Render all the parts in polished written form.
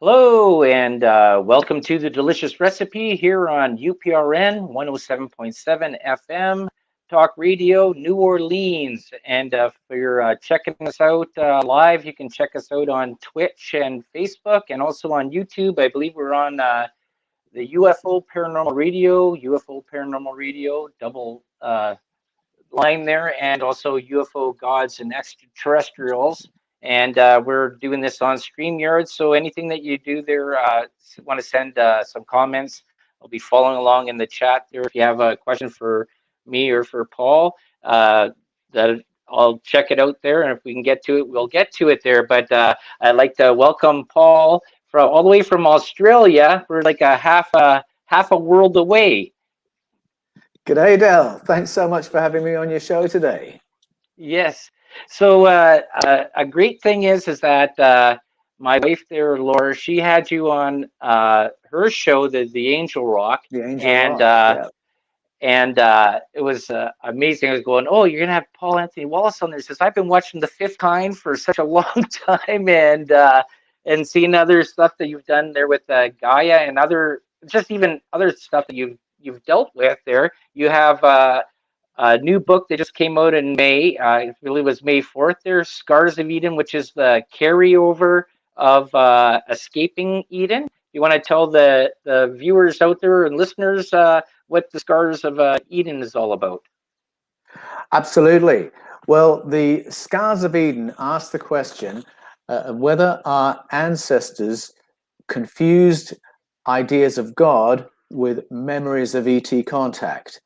Hello, and welcome to the Delicious Recipe here on UPRN 107.7 FM Talk Radio, New Orleans. And for your checking us out live, you can check us out on Twitch and Facebook, and also on YouTube. I believe we're on the UFO Paranormal Radio, double line there, and also UFO Gods and Extraterrestrials. And we're doing this on StreamYard. So anything that you do there, want to send some comments, I'll be following along in the chat there. If you have a question for me or for Paul, that I'll check it out there. And if we can get to it, we'll get to it there. But I'd like to welcome Paul from all the way from Australia. We're like a half a world away. G'day, Del. Thanks so much for having me on your show today. Yes. So a great thing is that my wife there, Laura, she had you on her show, the Angel Rock, and it was amazing. I was going, oh, you're gonna have Paul Anthony Wallis on there. He says, I've been watching The Fifth Kind for such a long time, and seeing other stuff that you've done there with Gaia and even other stuff that you've dealt with there. You have a new book that just came out in May. I believe it was May 4th there, Scars of Eden, which is the carryover of Escaping Eden. You want to tell the viewers out there and listeners what the Scars of Eden is all about? Absolutely. Well, the Scars of Eden ask the question whether our ancestors confused ideas of God with memories of ET contact.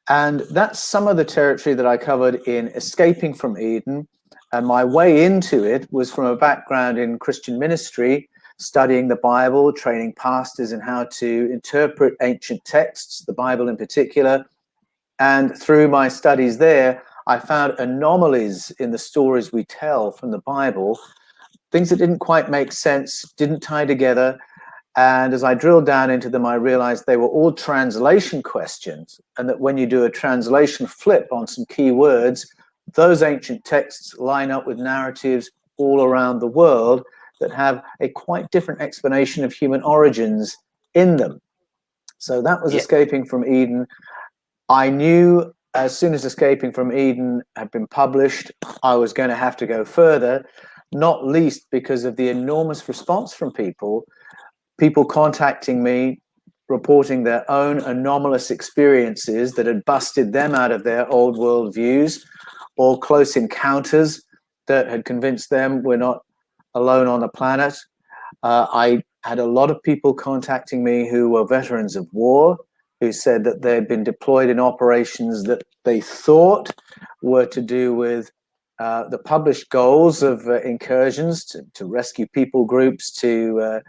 And that's some of the territory that I covered in Escaping from Eden. And my way into it was from a background in Christian ministry, studying the Bible, training pastors in how to interpret ancient texts, the Bible in particular. And through my studies there, I found anomalies in the stories we tell from the Bible, things that didn't quite make sense, didn't tie together. And as I drilled down into them, I realized they were all translation questions, and that when you do a translation flip on some key words, those ancient texts line up with narratives all around the world that have a quite different explanation of human origins in them. So that was Escaping from Eden. I knew as soon as Escaping from Eden had been published, I was going to have to go further, not least because of the enormous response from people contacting me, reporting their own anomalous experiences that had busted them out of their old world views, or close encounters that had convinced them we're not alone on the planet. I had a lot of people contacting me who were veterans of war, who said that they'd been deployed in operations that they thought were to do with the published goals of incursions to rescue people groups, to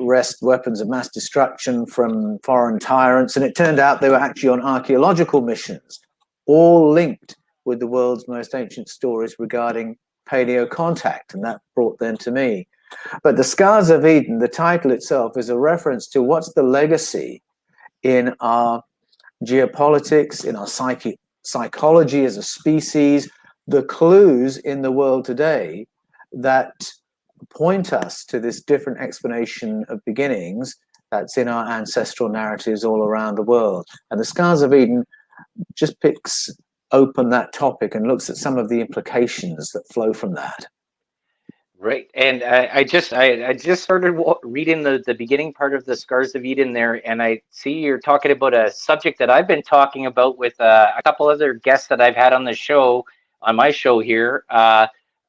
wrest weapons of mass destruction from foreign tyrants. And it turned out they were actually on archaeological missions, all linked with the world's most ancient stories regarding paleo contact. And that brought them to me. But the Scars of Eden, the title itself, is a reference to what's the legacy in our geopolitics, in our psychology as a species, the clues in the world today that point us to this different explanation of beginnings that's in our ancestral narratives all around the world. And the Scars of Eden just picks open that topic and looks at some of the implications that flow from that. Right. And I just started reading the beginning part of the Scars of Eden there, and I see you're talking about a subject that I've been talking about with a couple other guests that I've had on the show, on my show here.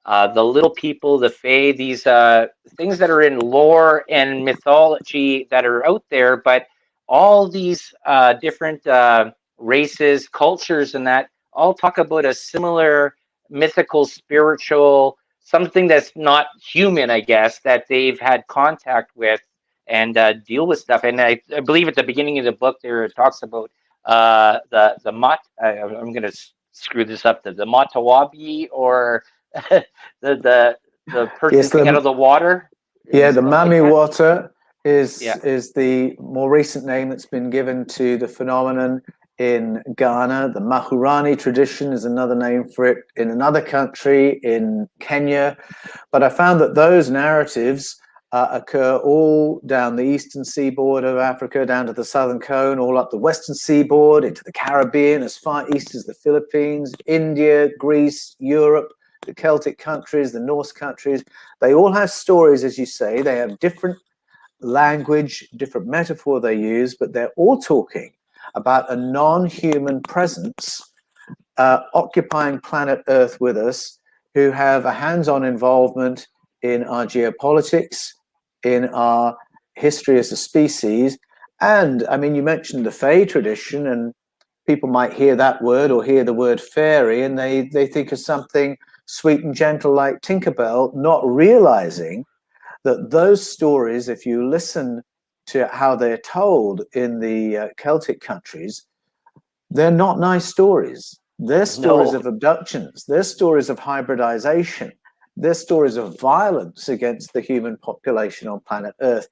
The little people, the fae, these things that are in lore and mythology that are out there, but all these different races, cultures, and that all talk about a similar mythical, spiritual, something that's not human, I guess, that they've had contact with and deal with stuff. And I believe at the beginning of the book there, it talks about the Mat. I'm going to screw this up. The Matawabi, or the person coming out of the water. Yeah, the Mami water is the more recent name that's been given to the phenomenon in Ghana. The Mahurani tradition is another name for it in another country, in Kenya. But I found that those narratives occur all down the eastern seaboard of Africa, down to the southern cone, all up the western seaboard, into the Caribbean, as far east as the Philippines, India, Greece, Europe, the Celtic countries, the Norse countries. They all have stories, as you say. They have different language, different metaphor they use, but they're all talking about a non-human presence occupying planet Earth with us, who have a hands-on involvement in our geopolitics, in our history as a species. And I mean, you mentioned the Fae tradition, and people might hear that word or hear the word fairy, and they think of something sweet and gentle like Tinkerbell, not realizing that those stories, if you listen to how they're told in the Celtic countries, they're not nice stories. They're stories of abductions. They're stories of hybridization. They're stories of violence against the human population on planet Earth.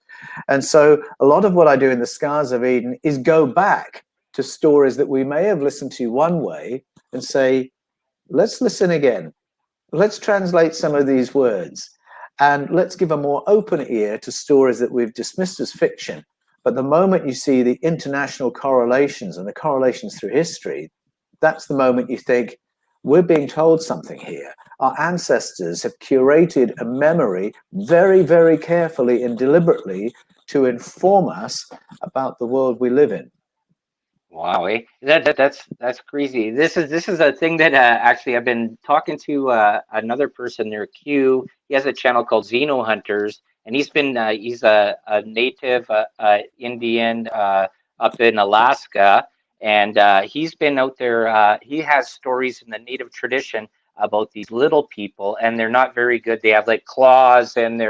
And so a lot of what I do in the Scars of Eden is go back to stories that we may have listened to one way and say, let's listen again. Let's translate some of these words, and let's give a more open ear to stories that we've dismissed as fiction. But the moment you see the international correlations and the correlations through history, that's the moment you think, we're being told something here. Our ancestors have curated a memory very, very carefully and deliberately to inform us about the world we live in. Wow, that's crazy. This is a thing that actually I've been talking to another person there, Q. He has a channel called Xeno Hunters, and he's a native Indian up in Alaska, and he's been out there. He has stories in the native tradition about these little people, and they're not very good. They have like claws, and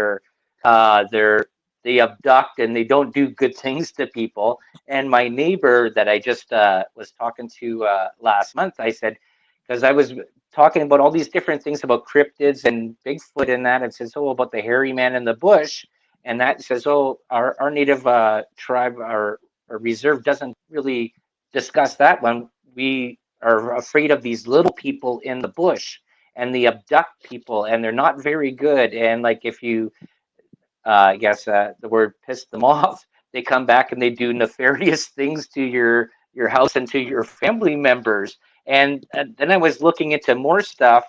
they abduct, and they don't do good things to people. And my neighbor that I just was talking to last month, I said, because I was talking about all these different things about cryptids and Bigfoot and that, and says, oh, about the hairy man in the bush. And that says, oh, our native tribe, our reserve doesn't really discuss that one. We are afraid of these little people in the bush, and they abduct people, and they're not very good. And like if you I guess the word pissed them off, they come back and they do nefarious things to your house and to your family members. And then I was looking into more stuff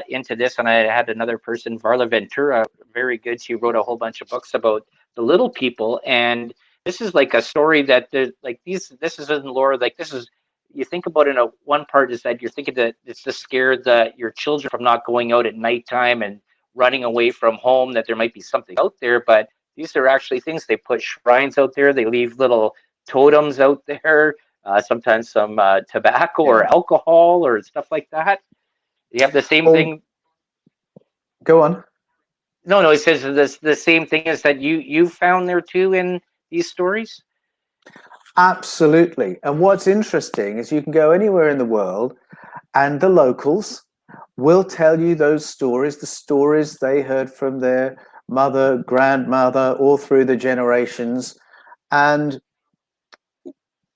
into this, and I had another person, Varla Ventura, very good. She wrote a whole bunch of books about the little people, and this is like a story that like these. This is in lore. Like this is. You think about it in a one part is that you're thinking that it's to scare your children from not going out at nighttime and running away from home, that there might be something out there, but these are actually things. They put shrines out there, they leave little totems out there, sometimes some tobacco or alcohol or stuff like that. You have the same thing. Go on. No, it says the same thing is that you found there too in these stories. Absolutely. And what's interesting is you can go anywhere in the world and the locals will tell you those stories, the stories they heard from their mother, grandmother, all through the generations. And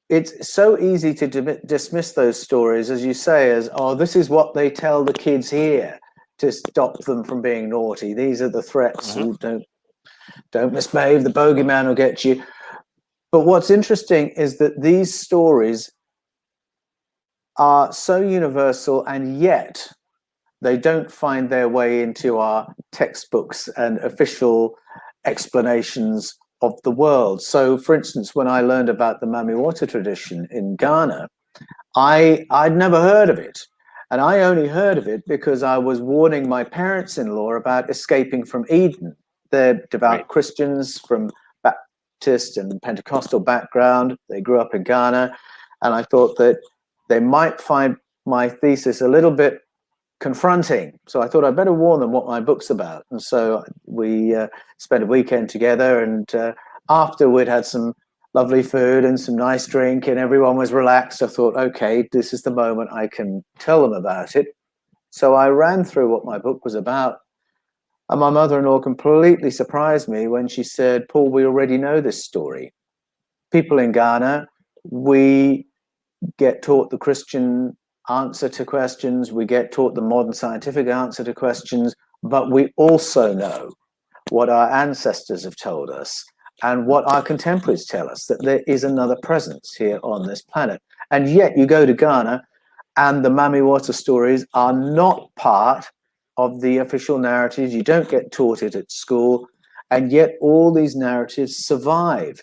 it's so easy to dismiss those stories, as you say, as, oh, this is what they tell the kids here to stop them from being naughty. These are the threats. Mm-hmm. Don't misbehave, the bogeyman will get you. But what's interesting is that these stories are so universal, and yet they don't find their way into our textbooks and official explanations of the world. So, for instance, when I learned about the Mamiwata tradition in Ghana, I'd never heard of it. And I only heard of it because I was warning my parents-in-law about escaping from Eden. They're devout Christians from Baptist and Pentecostal background. They grew up in Ghana. And I thought that they might find my thesis a little bit confronting. So I thought I'd better warn them what my book's about. And so we spent a weekend together, and after we'd had some lovely food and some nice drink and everyone was relaxed, I thought, okay, this is the moment I can tell them about it. So I ran through what my book was about. And my mother-in-law completely surprised me when she said, Paul, we already know this story. People in Ghana, we get taught the Christian answer to questions, we get taught the modern scientific answer to questions, but we also know what our ancestors have told us, and what our contemporaries tell us, that there is another presence here on this planet. And yet you go to Ghana and the Mami Wata stories are not part of the official narratives. You don't get taught it at school, and yet all these narratives survive.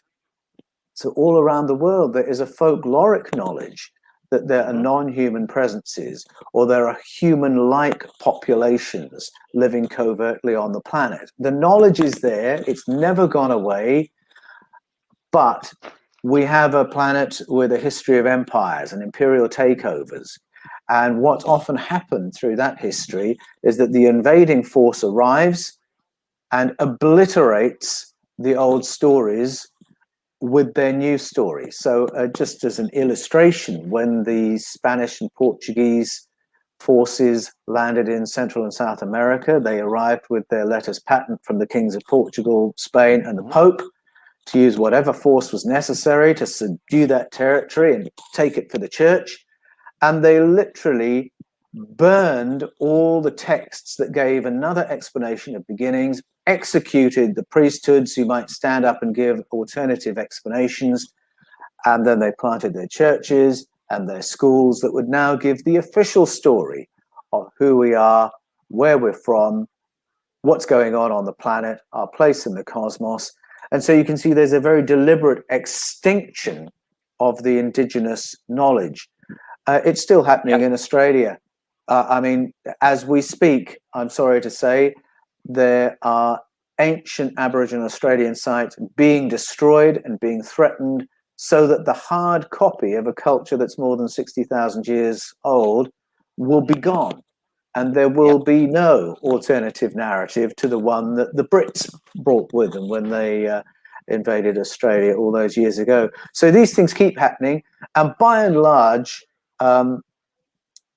So all around the world, there is a folkloric knowledge that there are non-human presences, or there are human-like populations living covertly on the planet. The knowledge is there, it's never gone away, but we have a planet with a history of empires and imperial takeovers. And what's often happened through that history is that the invading force arrives and obliterates the old stories with their new story. So just as an illustration, when the Spanish and Portuguese forces landed in Central and South America, they arrived with their letters patent from the kings of Portugal, Spain, and the Pope to use whatever force was necessary to subdue that territory and take it for the church. And they literally burned all the texts that gave another explanation of beginnings, executed the priesthoods who might stand up and give alternative explanations, and then they planted their churches and their schools that would now give the official story of who we are, where we're from, what's going on the planet, our place in the cosmos. And so you can see there's a very deliberate extinction of the indigenous knowledge. It's still happening in Australia. I mean, as we speak, I'm sorry to say, there are ancient Aboriginal Australian sites being destroyed and being threatened so that the hard copy of a culture that's more than 60,000 years old will be gone. And there will be no alternative narrative to the one that the Brits brought with them when they invaded Australia all those years ago. So these things keep happening. And by and large,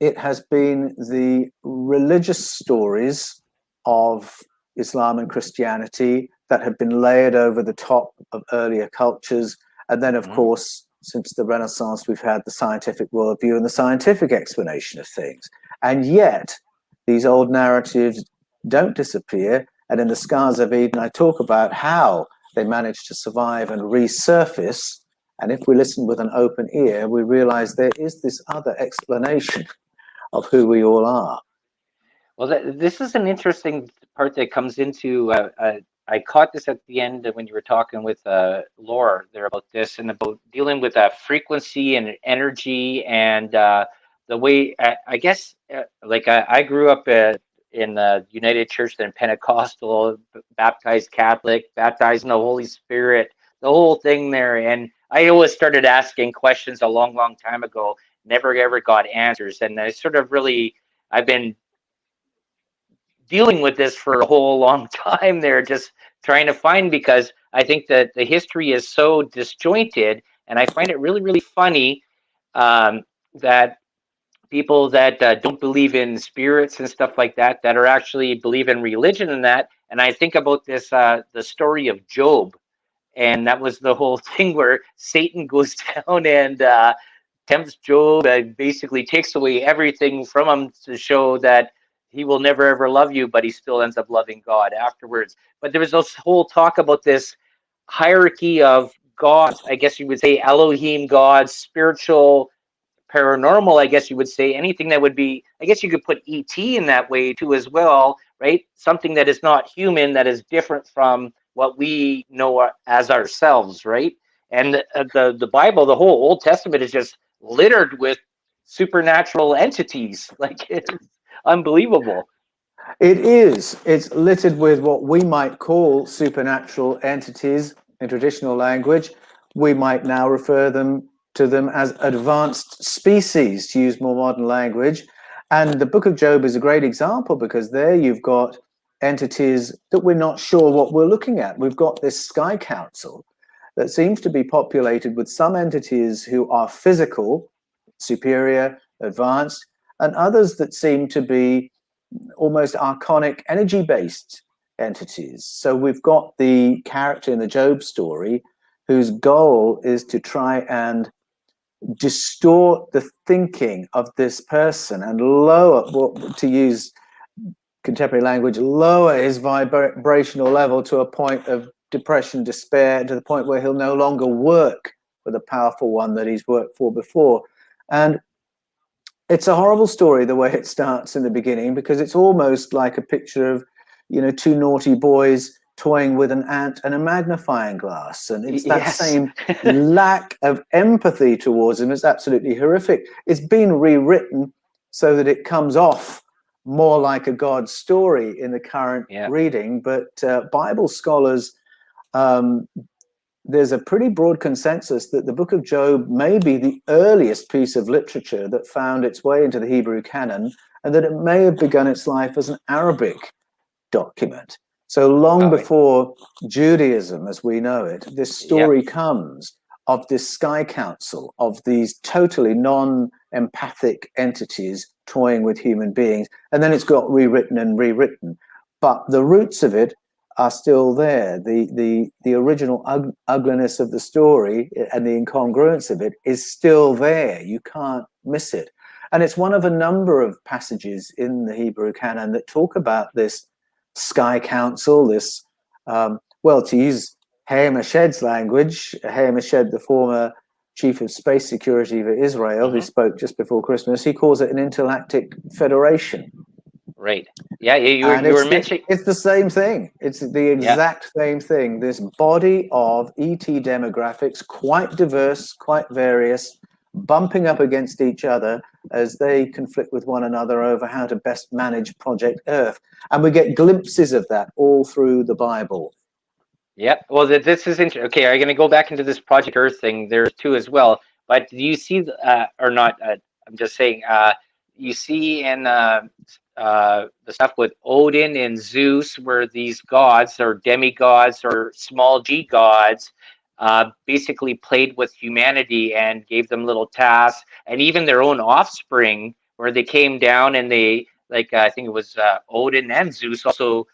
it has been the religious stories of Islam and Christianity that have been layered over the top of earlier cultures. And then, of course, since the Renaissance, we've had the scientific worldview and the scientific explanation of things. And yet, these old narratives don't disappear. And in the Scars of Eden, I talk about how they managed to survive and resurface. And if we listen with an open ear, we realize there is this other explanation of who we all are. Well, this is an interesting part that comes into. I caught this at the end when you were talking with Laura there about this and about dealing with frequency and energy and the way I guess like I grew up in the United Church, then Pentecostal, baptized Catholic, baptized in the Holy Spirit, the whole thing there. And I always started asking questions a long, long time ago, never ever got answers. And I sort of really, I've been dealing with this for a whole long time there, just trying to find, because I think that the history is so disjointed. And I find it really, really funny that people that don't believe in spirits and stuff like that, that are actually believe in religion and that. And I think about this, the story of Job. And that was the whole thing where Satan goes down and tempts Job and basically takes away everything from him to show that he will never ever love you, but he still ends up loving God afterwards. But there was this whole talk about this hierarchy of gods. I guess you would say Elohim gods, spiritual, paranormal, I guess you would say, anything that would be, I guess you could put ET in that way too as well, right? Something that is not human, that is different from what we know as ourselves, right? And the Bible, the whole Old Testament is just littered with supernatural entities. Like, it's unbelievable. It is. It's littered with what we might call supernatural entities in traditional language. We might now refer to them as advanced species, to use more modern language. And the Book of Job is a great example, because there you've got entities that we're not sure what we're looking at. We've got this sky council that seems to be populated with some entities who are physical, superior, advanced, and others that seem to be almost archonic, energy-based entities. So we've got the character in the Job story whose goal is to try and distort the thinking of this person and lower, to use contemporary language, lower his vibrational level to a point of depression, despair, to the point where he'll no longer work for the powerful one that he's worked for before. And it's a horrible story the way it starts in the beginning, because it's almost like a picture of, two naughty boys toying with an ant and a magnifying glass. And it's that same lack of empathy towards him. It's absolutely horrific. It's been rewritten so that it comes off more like a God story in the current reading. But Bible scholars, there's a pretty broad consensus that the book of Job may be the earliest piece of literature that found its way into the Hebrew canon, and that it may have begun its life as an Arabic document. So long before Judaism as we know it, this story comes of this sky council, of these totally non-empathic entities toying with human beings, and then it's got rewritten and rewritten. But the roots of it are still there. The original ugliness of the story and the incongruence of it is still there. You can't miss it. And it's one of a number of passages in the Hebrew canon that talk about this sky council, this, to use Hayam-Ashed's language, Hayam-Ashed, the former chief of space security for Israel, who spoke just before Christmas, he calls it an intergalactic federation. Right. Yeah, you were mentioning... It's the same thing. It's the exact same thing. This body of ET demographics, quite diverse, quite various, bumping up against each other as they conflict with one another over how to best manage Project Earth. And we get glimpses of that all through the Bible. Yep. Well, this is interesting. Okay, I'm going to go back into this Project Earth thing. There's two as well. But do you see, or not, I'm just saying, you see in the stuff with Odin and Zeus, where these gods or demigods or small g gods basically played with humanity and gave them little tasks, and even their own offspring, where they came down and they, like, I think it was Odin and Zeus also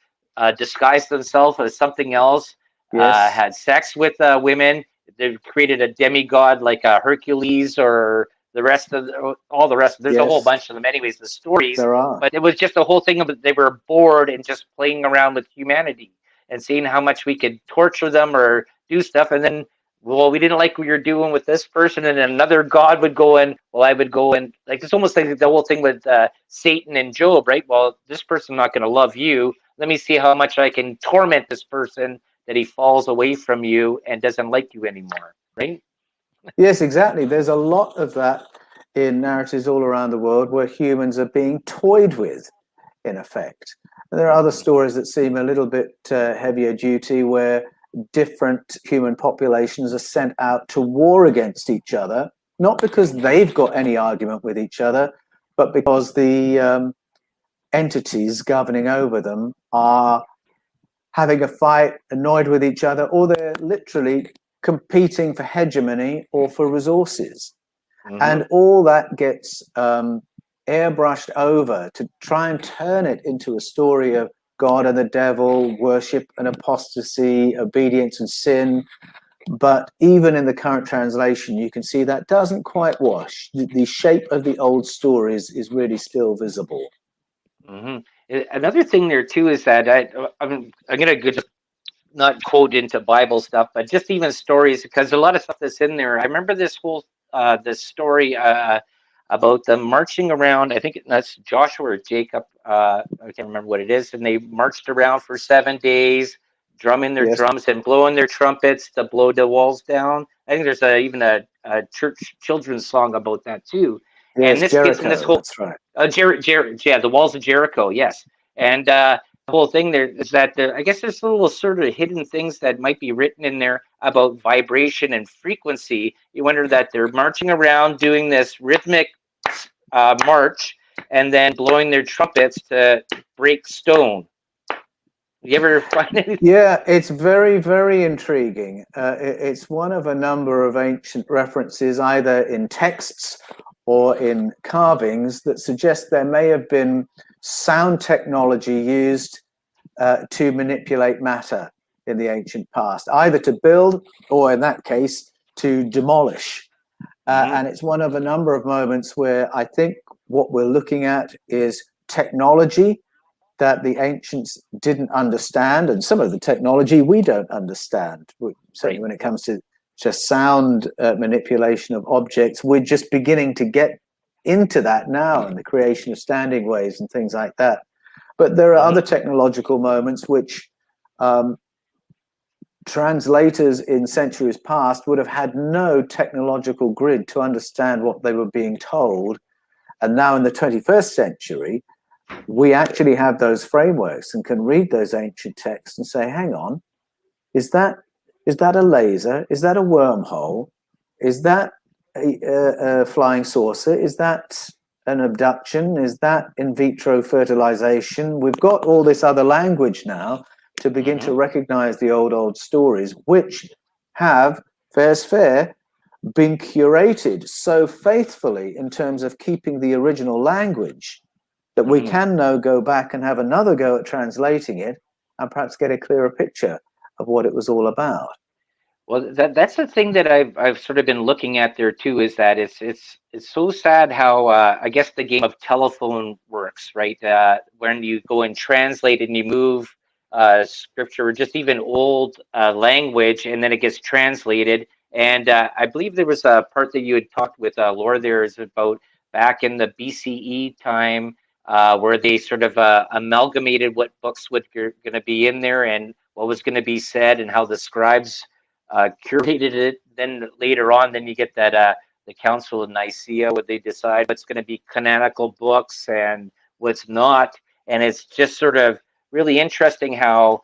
disguised themselves as something else, had sex with women. They've created a demigod like Hercules or the rest of all the rest. There's a whole bunch of them. Anyways, the stories. There are. But it was just a whole thing of they were bored and just playing around with humanity and seeing how much we could torture them or do stuff. And then, well, we didn't like what you're doing with this person. And then another god would go in. Well, I would go in. Like, it's almost like the whole thing with Satan and Job, right? Well, this person's not going to love you. Let me see how much I can torment this person that he falls away from you and doesn't like you anymore, right? Yes, exactly. There's a lot of that in narratives all around the world where humans are being toyed with, in effect. And there are other stories that seem a little bit heavier duty, where different human populations are sent out to war against each other, not because they've got any argument with each other, but because the entities governing over them are having a fight, annoyed with each other, or they're literally competing for hegemony or for resources. And all that gets airbrushed over to try and turn it into a story of God and the devil, worship and apostasy, obedience and sin. But even in the current translation, you can see that doesn't quite wash. The shape of the old stories is really still visible. Another thing there too is that I'm going to just not quote into Bible stuff, but just even stories, because a lot of stuff that's in there. I remember this whole this story about them marching around. I think that's Joshua or Jacob. I can't remember what it is. And they marched around for 7 days, drumming their drums and blowing their trumpets to blow the walls down. I think there's even a church children's song about that too. Yes, and this Jericho, gets in this whole, that's right. The walls of Jericho, yes. And the whole thing there is that I guess there's little sort of hidden things that might be written in there about vibration and frequency. You wonder that they're marching around doing this rhythmic march and then blowing their trumpets to break stone. You ever find anything? Yeah, it's very, very intriguing. It's one of a number of ancient references, either in texts or in carvings, that suggest there may have been sound technology used to manipulate matter in the ancient past, either to build or, in that case, to demolish. And it's one of a number of moments where I think what we're looking at is technology that the ancients didn't understand, and some of the technology we don't understand. Certainly when it comes to just sound manipulation of objects, we're just beginning to get into that now, and the creation of standing waves and things like that. But there are other technological moments which translators in centuries past would have had no technological grid to understand what they were being told. And now in the 21st century, we actually have those frameworks and can read those ancient texts and say, hang on, is that a laser? Is that a wormhole? Is that a flying saucer? Is that an abduction? Is that in vitro fertilization? We've got all this other language now to begin to recognize the old stories, which have, fair's fair, been curated so faithfully in terms of keeping the original language that we can now go back and have another go at translating it and perhaps get a clearer picture of what it was all about. Well, that's the thing that I've sort of been looking at there too, is that it's so sad how I guess the game of telephone works, right? When you go and translate and you move scripture or just even old language, and then it gets translated. And I believe there was a part that you had talked with Laura there is about back in the BCE time, where they sort of amalgamated what books were going to be in there and what was going to be said, and how the scribes curated it. Then later on, then you get that the Council of Nicaea, where they decide what's going to be canonical books and what's not. And it's just sort of really interesting how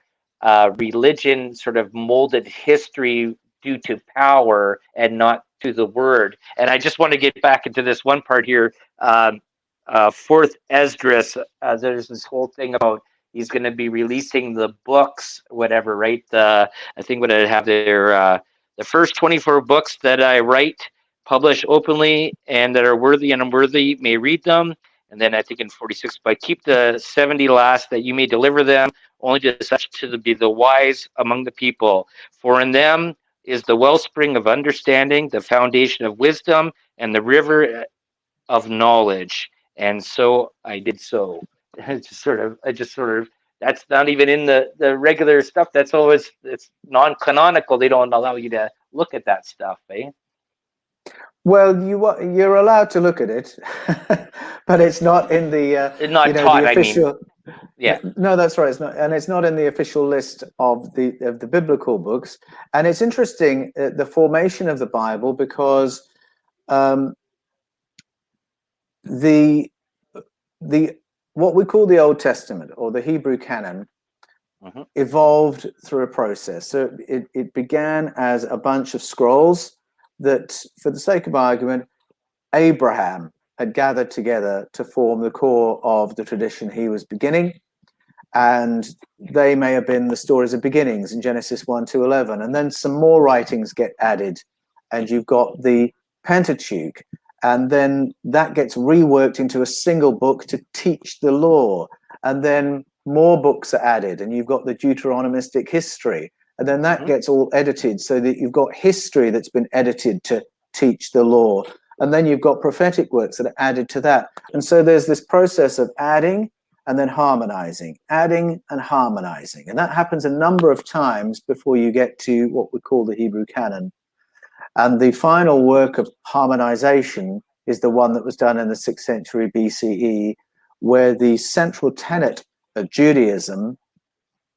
religion sort of molded history due to power and not to the word. And I just want to get back into this one part here. Fourth Esdras, there's this whole thing about he's going to be releasing the books, whatever, right? I think what I have there, the first 24 books that I write, publish openly, and that are worthy and unworthy may read them. And then I think in 46, but keep the 70 last, that you may deliver them only to such to be the wise among the people. For in them is the wellspring of understanding, the foundation of wisdom, and the river of knowledge. And so I did so. I just sort of, that's not even in the regular stuff. That's always, it's non-canonical. They don't allow you to look at that stuff, eh? Well, you're allowed to look at it, but it's not in the It's not taught, the official. I mean. Yeah. No, that's right. It's not, and it's not in the official list of the biblical books. And it's interesting the formation of the Bible, because the what we call the Old Testament, or the Hebrew canon, evolved through a process. So it began as a bunch of scrolls that, for the sake of argument, Abraham had gathered together to form the core of the tradition he was beginning. And they may have been the stories of beginnings in Genesis 1-11. And then some more writings get added, and you've got the Pentateuch. And then that gets reworked into a single book to teach the law. And then more books are added, and you've got the Deuteronomistic history. And then that gets all edited so that you've got history that's been edited to teach the law. And then you've got prophetic works that are added to that. And so there's this process of adding and then harmonizing, adding and harmonizing. And that happens a number of times before you get to what we call the Hebrew canon. And the final work of harmonization is the one that was done in the 6th century BCE, where the central tenet of Judaism,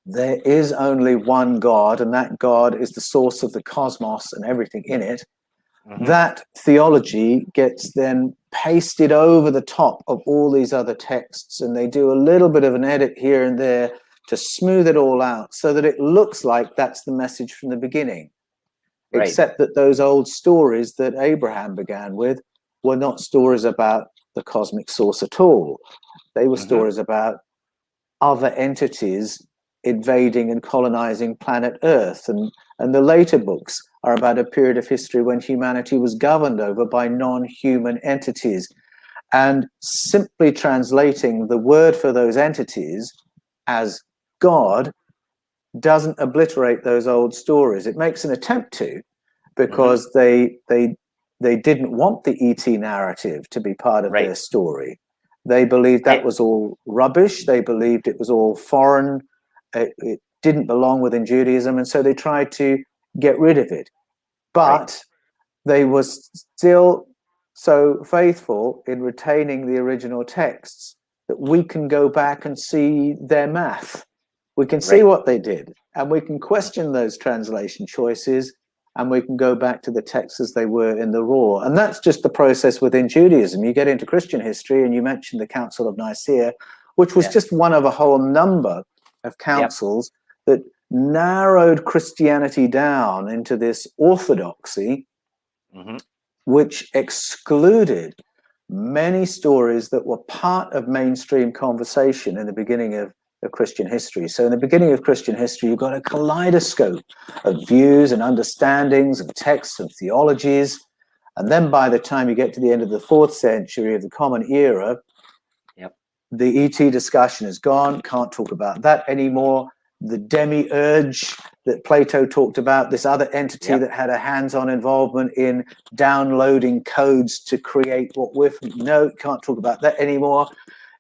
there is only one God, and that God is the source of the cosmos and everything in it. That theology gets then pasted over the top of all these other texts, and they do a little bit of an edit here and there to smooth it all out so that it looks like that's the message from the beginning. Right. Except that those old stories that Abraham began with were not stories about the cosmic source at all. They were stories about other entities invading and colonizing planet Earth. And the later books are about a period of history when humanity was governed over by non-human entities. And simply translating the word for those entities as God doesn't obliterate those old stories. It makes an attempt to, because they didn't want the ET narrative to be part of their story. They believed that was all rubbish. They believed it was all foreign. It didn't belong within Judaism, and so they tried to get rid of it. But they were still so faithful in retaining the original texts that we can go back and see their math. We can see what they did, and we can question those translation choices, and we can go back to the texts as they were in the raw. And that's just the process within Judaism. You get into Christian history, and you mentioned the Council of Nicaea, which was just one of a whole number of councils that narrowed Christianity down into this orthodoxy, which excluded many stories that were part of mainstream conversation in the beginning of Christian history. So in the beginning of Christian history, you've got a kaleidoscope of views and understandings and texts and theologies. And then by the time you get to the end of the 4th century of the Common Era, the ET discussion is gone, can't talk about that anymore. The demiurge that Plato talked about, this other entity that had a hands-on involvement in downloading codes to create what we're, no, can't talk about that anymore.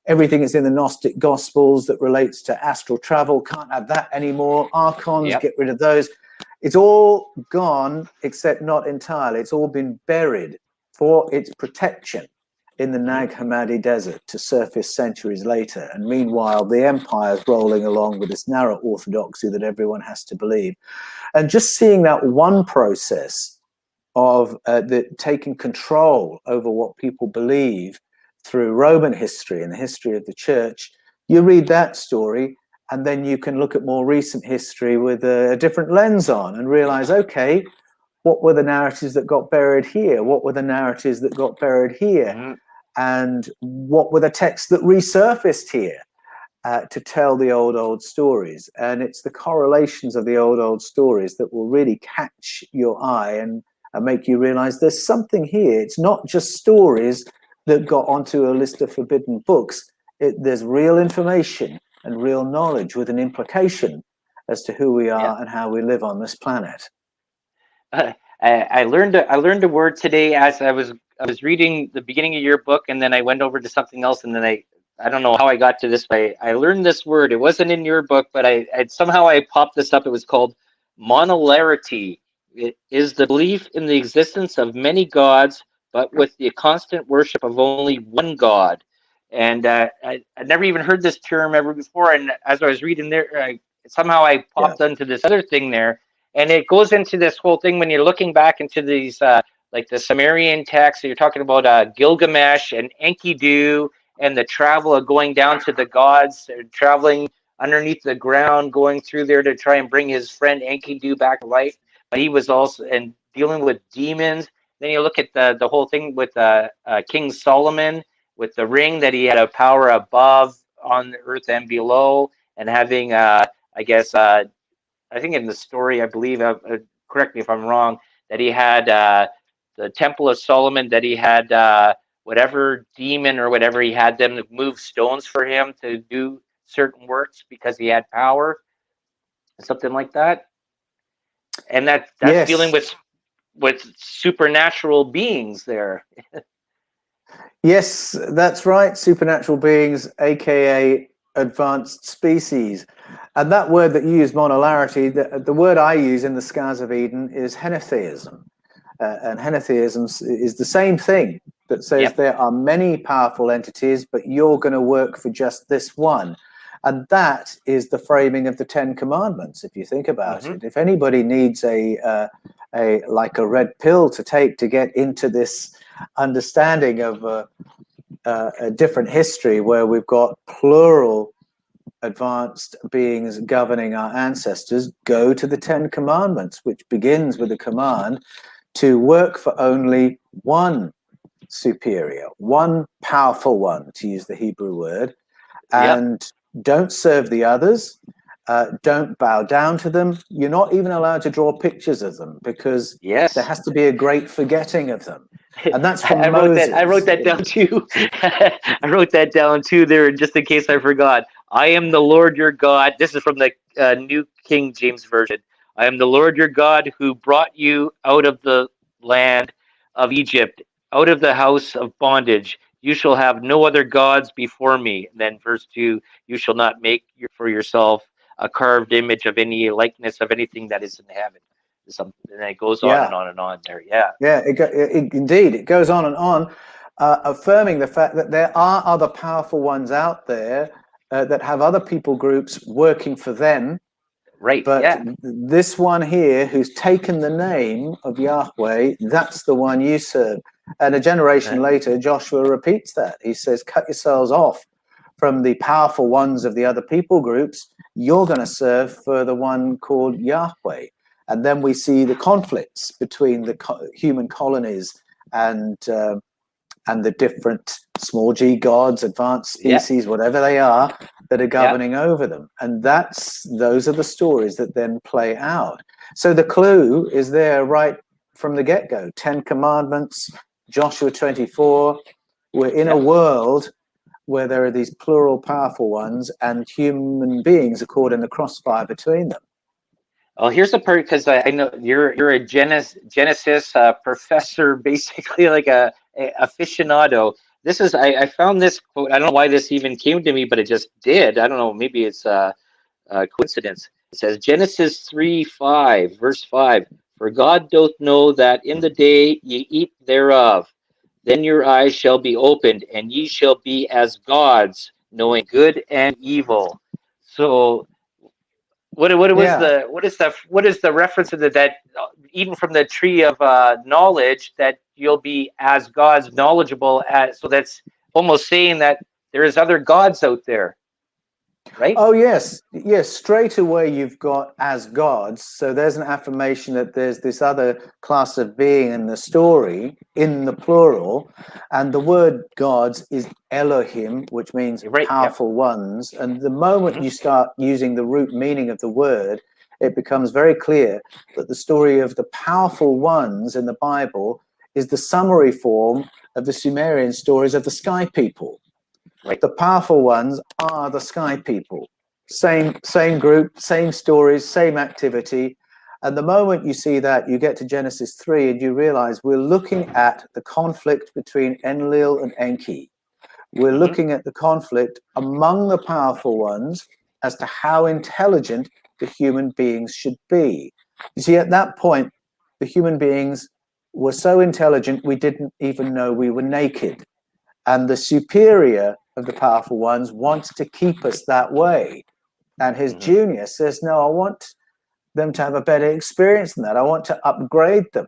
Everything is in the Gnostic Gospels that relates to astral travel, can't have that anymore. Archons, get rid of those. It's all gone, except not entirely. It's all been buried for its protection in the Nag Hammadi desert to surface centuries later. And meanwhile, the empire's rolling along with this narrow orthodoxy that everyone has to believe. And just seeing that one process of taking control over what people believe through Roman history and the history of the church, you read that story, and then you can look at more recent history with a different lens on and realize, okay, what were the narratives that got buried here? What were the narratives that got buried here? And what were the texts that resurfaced here to tell the old stories? And it's the correlations of the old stories that will really catch your eye and make you realize there's something here. It's not just stories that got onto a list of forbidden books. There's real information and real knowledge with an implication as to who we are and how we live on this planet. I learned a word today as I was reading the beginning of your book, and then I went over to something else, and then I don't know how I got to this, but I learned this word. It wasn't in your book, but I somehow I popped this up. It was called monolarity. It is the belief in the existence of many gods, but with the constant worship of only one God. And I never even heard this term ever before. And as I was reading there, somehow I popped onto this other thing there. And it goes into this whole thing when you're looking back into these, like the Sumerian texts, you're talking about Gilgamesh and Enkidu and the travel of going down to the gods, traveling underneath the ground, going through there to try and bring his friend Enkidu back to life. But he was also and dealing with demons. Then you look at the whole thing with King Solomon, with the ring that he had a power above on the earth and below, and having, I think in the story, I believe, correct me if I'm wrong, that he had the Temple of Solomon, that he had whatever demon or whatever, he had them move stones for him to do certain works because he had power, something like that. And that's dealing with supernatural beings there. Yes, that's right. Supernatural beings, aka advanced species. And that word that you use, monolarity, the word I use in the Scars of Eden is henotheism. And henotheism is the same thing that says there are many powerful entities, but you're going to work for just this one. And that is the framing of the 10 Commandments, if you think about it. If anybody needs a red pill to take to get into this understanding of a different history where we've got plural advanced beings governing our ancestors, go to the 10 Commandments, which begins with a command to work for only one superior, one powerful one, to use the Hebrew word, and don't serve the others, don't bow down to them. You're not even allowed to draw pictures of them because there has to be a great forgetting of them. And that's from Moses. I wrote that down too. I wrote that down too there just in case I forgot. I am the Lord your God. This is from the New King James Version. I am the Lord your God who brought you out of the land of Egypt, out of the house of bondage. you shall have no other gods before me. And then verse 2, you shall not make for yourself a carved image of any likeness of anything that is in heaven. Something, and it goes on Yeah. and on and on there. Yeah. Yeah, indeed, it goes on and on, affirming the fact that there are other powerful ones out there that have other people groups working for them. Right. But Yeah. this one here, who's taken the name of Yahweh, that's the one you serve. And a generation later, Joshua repeats that. He says, cut yourselves off from the powerful ones of the other people groups. You're going to serve for the one called Yahweh. And then we see the conflicts between the human colonies and the different small g gods, advanced species, whatever they are, that are governing over them. And those are the stories that then play out. So the clue is there right from the get-go. 10 Commandments, Joshua 24. We're in a world where there are these plural powerful ones, and human beings are caught in the crossfire between them. Well, here's the part, because I know you're a Genesis professor, basically like a aficionado. This is I found this quote. I don't know why this even came to me, but it just did. I don't know. Maybe it's a coincidence. It says Genesis 3:5, verse 5. For God doth know that in the day ye eat thereof, then your eyes shall be opened, and ye shall be as gods, knowing good and evil. So what is the reference to that eating from the tree of knowledge, that you'll be as gods, knowledgeable as, so that's almost saying that there is other gods out there, right? Oh, yes. Straight away you've got as gods. So there's an affirmation that there's this other class of being in the story, in the plural. And the word gods is Elohim, which means powerful ones. And the moment you start using the root meaning of the word, it becomes very clear that the story of the powerful ones in the Bible is the summary form of the Sumerian stories of the sky people. Right. The powerful ones are the sky people. Same group, same stories, same activity. And the moment you see that, you get to Genesis 3 and you realize we're looking at the conflict between Enlil and Enki. We're looking at the conflict among the powerful ones as to how intelligent the human beings should be. You see, at that point, the human beings were so intelligent we didn't even know we were naked. And the superior of the powerful ones wants to keep us that way. And his junior says, no, I want them to have a better experience than that. I want to upgrade them.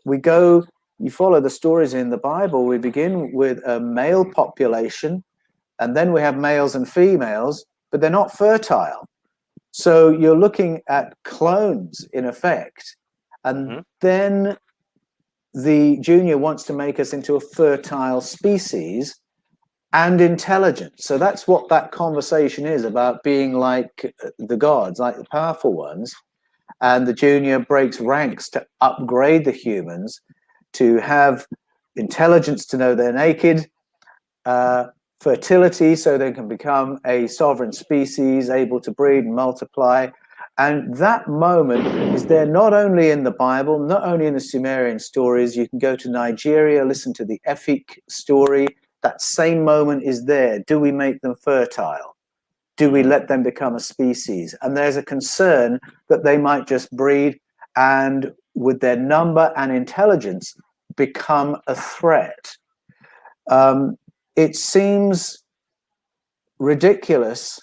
You follow the stories in the Bible. We begin with a male population, and then we have males and females, but they're not fertile. So you're looking at clones, in effect. And then the junior wants to make us into a fertile species and intelligent. So that's what that conversation is about, being like the gods, like the powerful ones. And the junior breaks ranks to upgrade the humans, to have intelligence to know they're naked, fertility so they can become a sovereign species, able to breed and multiply. And that moment is there not only in the Bible, not only in the Sumerian stories. You can go to Nigeria, listen to the Efik story. That same moment is there. Do we make them fertile? Do we let them become a species? And there's a concern that they might just breed and, with their number and intelligence, become a threat. It seems ridiculous,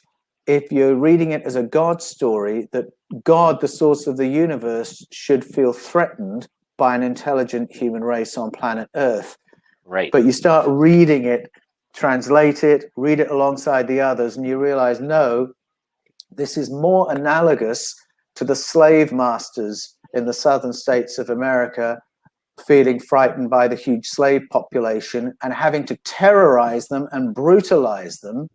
if you're reading it as a God story, that God, the source of the universe, should feel threatened by an intelligent human race on planet Earth. Right. But you start reading it, translate it, read it alongside the others, and you realize, no, this is more analogous to the slave masters in the southern states of America, feeling frightened by the huge slave population and having to terrorize them and brutalize them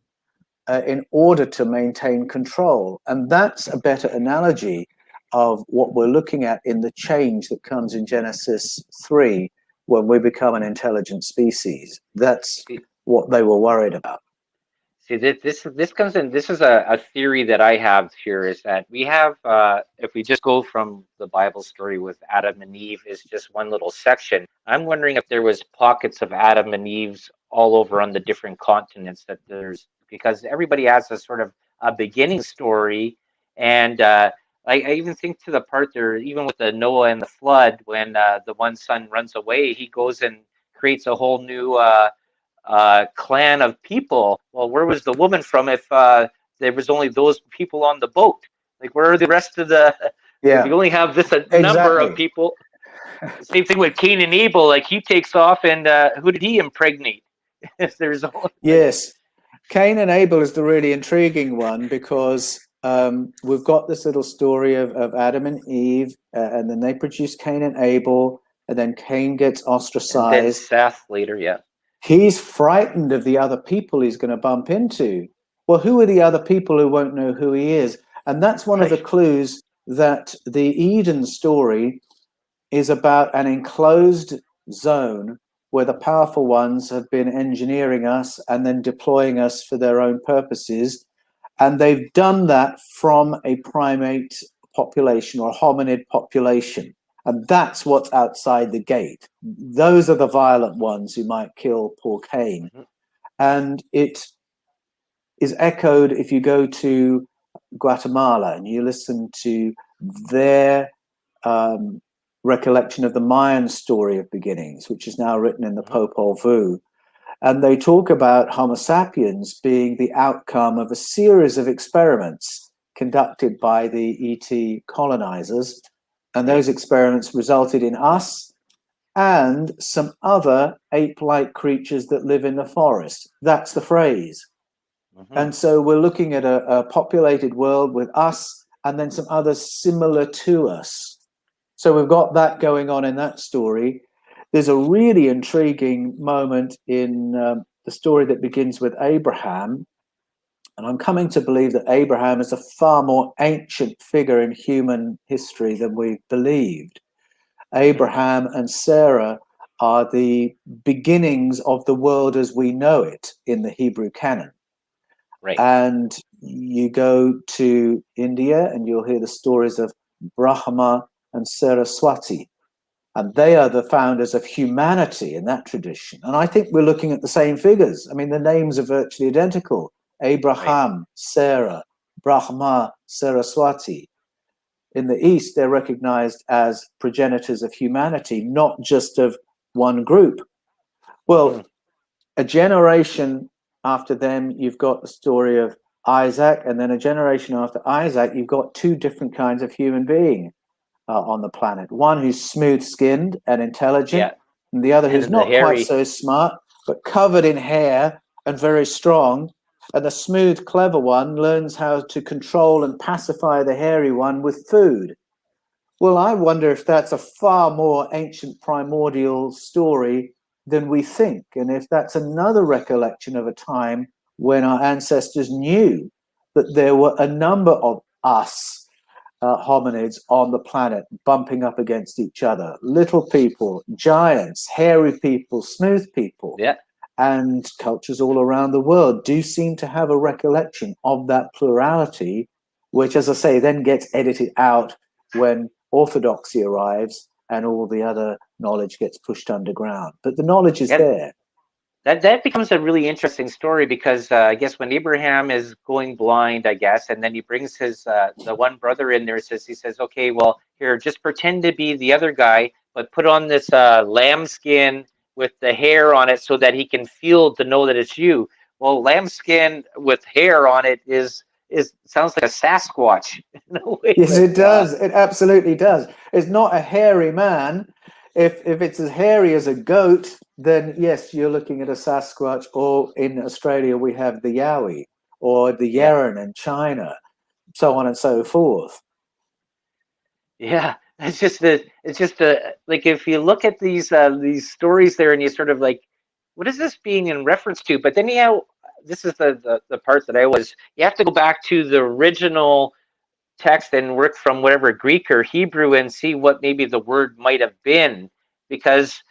in order to maintain control. And that's a better analogy of what we're looking at in the change that comes in Genesis 3 when we become an intelligent species. That's what they were worried about. See, this comes in. This is a theory that I have here, is that we have, if we just go from the Bible story with Adam and Eve is just one little section, I'm wondering if there was pockets of Adam and Eve's all over on the different continents, that there's, because everybody has a sort of a beginning story. And I even think to the part there, even with the Noah and the flood, when the one son runs away, he goes and creates a whole new clan of people. Well, where was the woman from if there was only those people on the boat? Like, where are the rest of the? If you Yeah, only have this a number of exactly. people. Same thing with Cain and Abel. Like, he takes off, and who did he impregnate? If there's only, like, Yes. Cain and Abel is the really intriguing one because we've got this little story of Adam and Eve, and then they produce Cain and Abel, and then Cain gets and then ostracized. Seth later, yeah. He's frightened of the other people he's going to bump into. Well, who are the other people who won't know who he is? And that's one of the Right. clues that the Eden story is about an enclosed zone where the powerful ones have been engineering us and then deploying us for their own purposes. And they've done that from a primate population or hominid population. And that's what's outside the gate. Those are the violent ones who might kill poor Cain. Mhm. And it is echoed if you go to Guatemala and you listen to their recollection of the Mayan story of beginnings, which is now written in the Mhm. Popol Vuh. And they talk about Homo sapiens being the outcome of a series of experiments conducted by the ET colonizers. And Right. those experiments resulted in us and some other ape-like creatures that live in the forest. That's the phrase. Mhm. And so we're looking at a populated world with us and then some others similar to us. So we've got that going on in that story. There's a really intriguing moment in the story that begins with Abraham. And I'm coming to believe that Abraham is a far more ancient figure in human history than we believed. Mhm. Abraham and Sarah are the beginnings of the world as we know it in the Hebrew canon. Right. And you go to India and you'll hear the stories of Brahma and Saraswati. And they are the founders of humanity in that tradition. And I think we're looking at the same figures. I mean, the names are virtually identical. Right. Abraham, Sarah, Brahma, Saraswati. In the East, they're recognized as progenitors of humanity, not just of one group. Mhm. Well, a generation after them, you've got the story of Isaac, and then a generation after Isaac, you've got two different kinds of human being on the planet. One who's smooth-skinned and intelligent, Yeah. and the other And who's then the not quite hairy. so smart, but covered in hair and very strong. And the smooth, clever one learns how to control and pacify the hairy one with food. Well, I wonder if that's a far more ancient primordial story than we think, and if that's another recollection of a time when our ancestors knew that there were a number of us hominids on the planet bumping up against each other, little people, giants, hairy people, smooth people, Yeah. and cultures all around the world do seem to have a recollection of that plurality, which, as I say, then gets edited out when orthodoxy arrives and all the other knowledge gets pushed underground. But the knowledge is Yeah. there. That becomes a really interesting story, because I guess when Abraham is going blind, I guess, and then he brings his the one brother in there, he says, okay, well, here, just pretend to be the other guy, but put on this lamb skin with the hair on it so that he can feel to know that it's you. Well, lamb skin with hair on it is sounds like a Sasquatch in a way, Yes, but it does. It absolutely does. It's not a hairy man. If it's as hairy as a goat, then yes, you're looking at a Sasquatch. Or in Australia, we have the Yowie or the yeah. Yeren in China, so on and so forth. Yeah, it's just like, if you look at these stories there, and you sort of like, what is this being in reference to? But then, this is the part that I was, you have to go back to the original text and work from whatever Greek or Hebrew and see what maybe the word might have been, because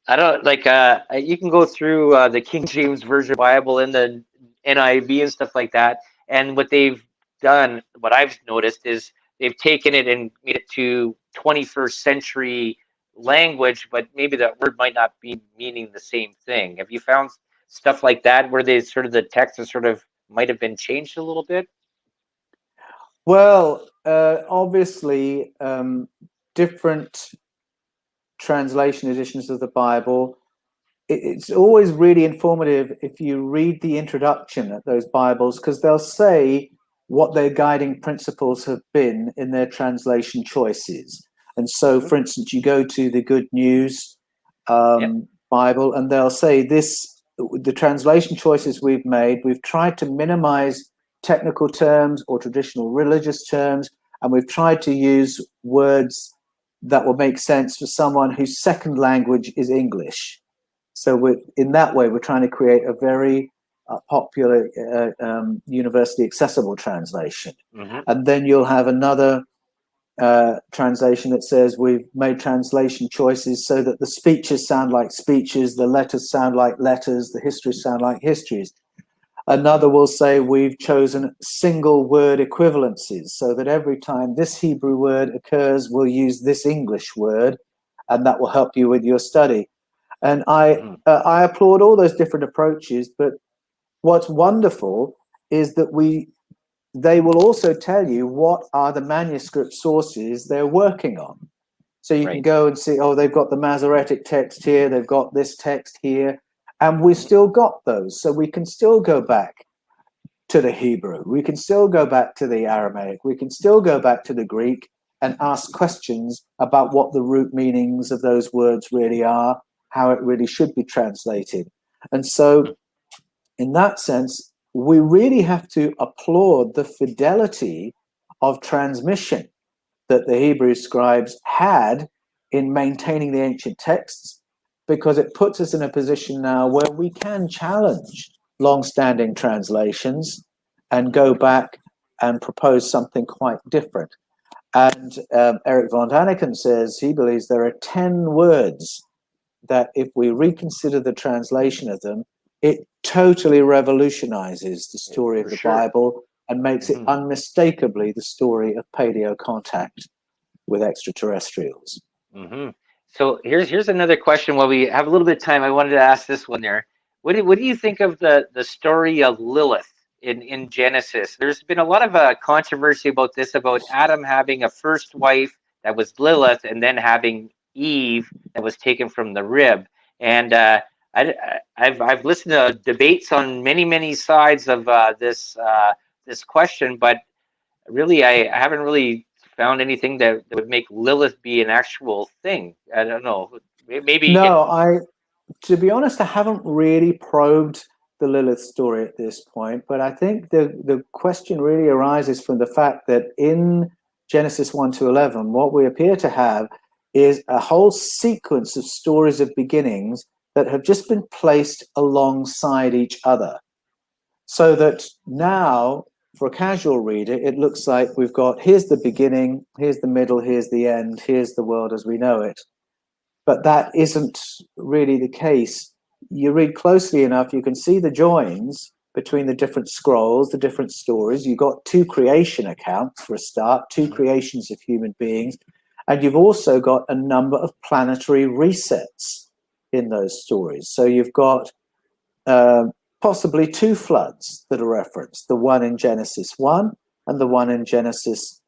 I don't like, you can go through the King James Version Bible and the NIV and stuff like that, and what they've done, what I've noticed, is they've taken it and made it to 21st century language, but maybe that word might not be meaning the same thing. Have you found stuff like that, where they sort of the text is sort of might have been changed a little bit? Well, obviously, different translation editions of the Bible, it's always really informative if you read the introduction at those Bibles, because they'll say what their guiding principles have been in their translation choices. And so, for instance, you go to the Good News Bible, and they'll say the translation choices we've made, we've tried to minimize technical terms or traditional religious terms, and we've tried to use words that will make sense for someone whose second language is English. So in that way, we're trying to create a very popular, universally accessible translation. And then you'll have another translation that says we've made translation choices so that the speeches sound like speeches, the letters sound like letters, the histories sound like histories. Another will say we've chosen single word equivalencies, so that every time this Hebrew word occurs, we'll use this English word, and that will help you with your study. And I applaud all those different approaches, but what's wonderful is that they will also tell you what are the manuscript sources they're working on. So you can go and see, oh, they've got the Masoretic text here, they've got this text here, and we've still got those. So we can still go back to the Hebrew, we can still go back to the Aramaic, we can still go back to the Greek and ask questions about what the root meanings of those words really are, how it really should be translated. And so in that sense, we really have to applaud the fidelity of transmission that the Hebrew scribes had in maintaining the ancient texts, because it puts us in a position now where we can challenge long-standing translations and go back and propose something quite different. And Eric von Daniken says he believes there are 10 words that if we reconsider the translation of them, it totally revolutionizes the story of the Bible and makes it unmistakably the story of paleo contact with extraterrestrials. So here's another question. While we have a little bit of time, I wanted to ask this one there. What do you think of the story of Lilith in Genesis? There's been a lot of controversy about this, about Adam having a first wife that was Lilith, and then having Eve that was taken from the rib. And I've listened to debates on many sides of this question, but really I haven't really found anything that would make Lilith be an actual thing. I don't know. Maybe. No, to be honest, I haven't really probed the Lilith story at this point, but I think the question really arises from the fact that in Genesis 1 to 11, what we appear to have is a whole sequence of stories of beginnings that have just been placed alongside each other. So that now, for a casual reader, it looks like we've got, here's the beginning, here's the middle, here's the end, here's the world as we know it. But that isn't really the case. You read closely enough, you can see the joins between the different scrolls, the different stories. You've got 2 creation accounts for a start, 2 creations of human beings, and you've also got a number of planetary resets in those stories. So you've got possibly 2 floods that are referenced, the one in Genesis 1 and the one in Genesis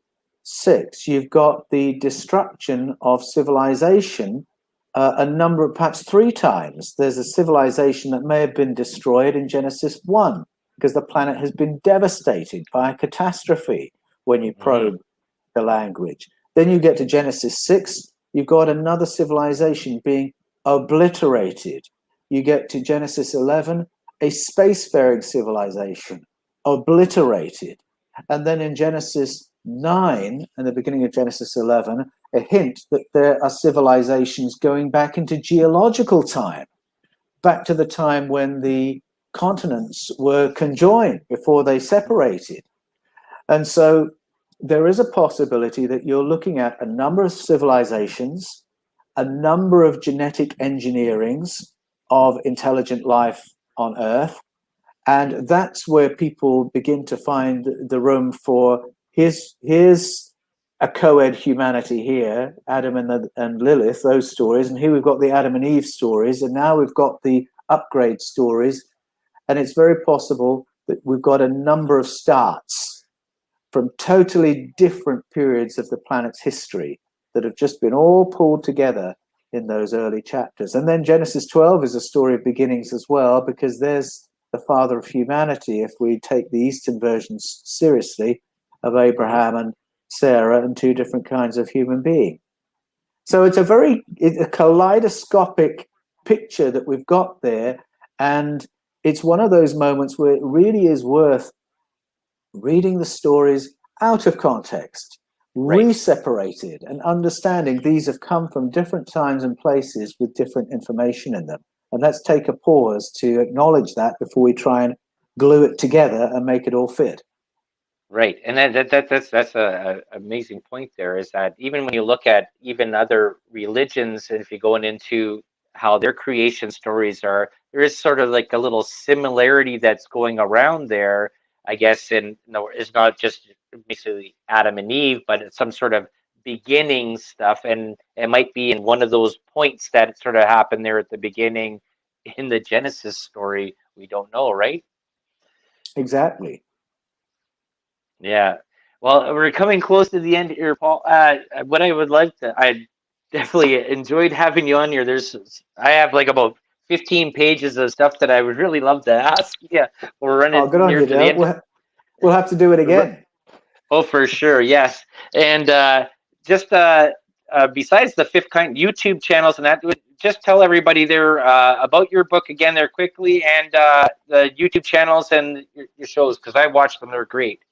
6. You've got the destruction of civilization a number of, perhaps 3 times. There's a civilization that may have been destroyed in Genesis 1 because the planet has been devastated by a catastrophe when you probe the language. Then you get to Genesis 6, you've got another civilization being obliterated. You get to Genesis 11, a spacefaring civilization obliterated. And then in Genesis 9 and the beginning of Genesis 11, a hint that there are civilizations going back into geological time, back to the time when the continents were conjoined before they separated. And so there is a possibility that you're looking at a number of civilizations, a number of genetic engineerings of intelligent life on Earth. And that's where people begin to find the room for here's a co-ed humanity here, Adam and Lilith, those stories. And here we've got the Adam and Eve stories. And now we've got the upgrade stories. And it's very possible that we've got a number of starts from totally different periods of the planet's history that have just been all pulled together in those early chapters. And then Genesis 12 is a story of beginnings as well, because there's the father of humanity, if we take the Eastern versions seriously, of Abraham and Sarah and two different kinds of human being. So it's a kaleidoscopic picture that we've got there, and it's one of those moments where it really is worth reading the stories out of context, re-separated, and understanding these have come from different times and places with different information in them. And let's take a pause to acknowledge that before we try and glue it together and make it all fit. Right, and that's a amazing point. There is that even when you look at even other religions, and if you're going into how their creation stories are, there is sort of like a little similarity that's going around there, I guess. And it's not just basically Adam and Eve, but it's some sort of beginning stuff, and it might be in one of those points that sort of happened there at the beginning in the Genesis story. We don't know, right? Exactly. Yeah. Well, we're coming close to the end here, Paul. What I would like to, I definitely enjoyed having you on here. I have like about 15 pages of stuff that I would really love to ask. Yeah, we're running Good on near you, to the Dale. end. We'll have to do it again. Oh, for sure. Yes. And just besides the Fifth Kind YouTube channels and that, just tell everybody there about your book again there quickly, and the YouTube channels and your shows, because I watched them. They're great.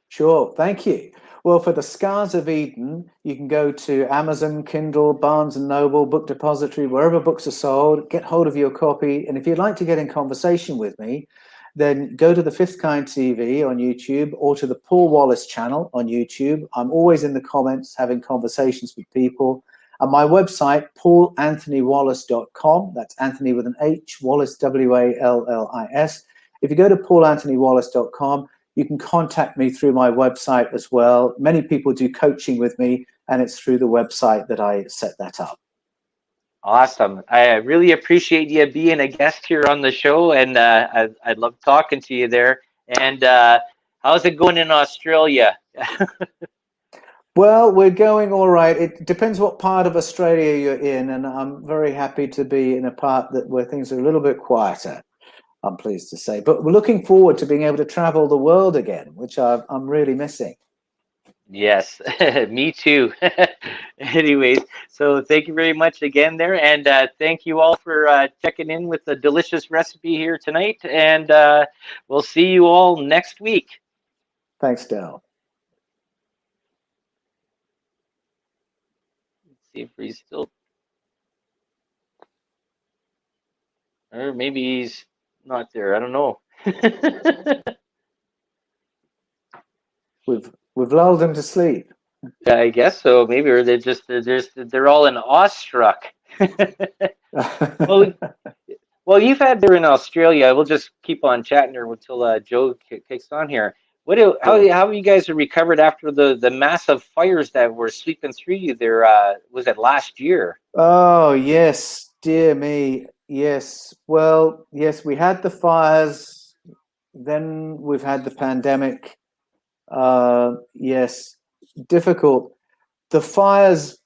Sure, thank you. Well, for the Scars of Eden, you can go to Amazon, Kindle, Barnes & Noble, Book Depository, wherever books are sold, get hold of your copy. And if you'd like to get in conversation with me, then go to the Fifth Kind TV on YouTube or to the Paul Wallis channel on YouTube. I'm always in the comments having conversations with people. And my website, paulanthonywallis.com, that's Anthony with an H, Wallis, W-A-L-L-I-S. If you go to paulanthonywallis.com, you can contact me through my website as well. Many people do coaching with me, and it's through the website that I set that up. Awesome. I really appreciate you being a guest here on the show, and I love talking to you there. And how's it going in Australia? Well, we're going all right. It depends what part of Australia you're in, and I'm very happy to be in a part where things are a little bit quieter, I'm pleased to say. But we're looking forward to being able to travel the world again, which I'm really missing. Yes, me too. Anyways, so thank you very much again there, and thank you all for checking in with the delicious recipe here tonight, and we'll see you all next week. Thanks, Dale. Let's see if he's still, or maybe he's not there. I don't know. We've lulled him to sleep. I guess so. Maybe, or they're all in awestruck. Well, you've had there in Australia. We'll just keep on chatting here until Joe kicks on here. How you guys are recovered after the massive fires that were sweeping through you there? Was it last year? Oh yes, dear me. Yes. Well, yes, we had the fires. Then we've had the pandemic. Yes, difficult. The fires.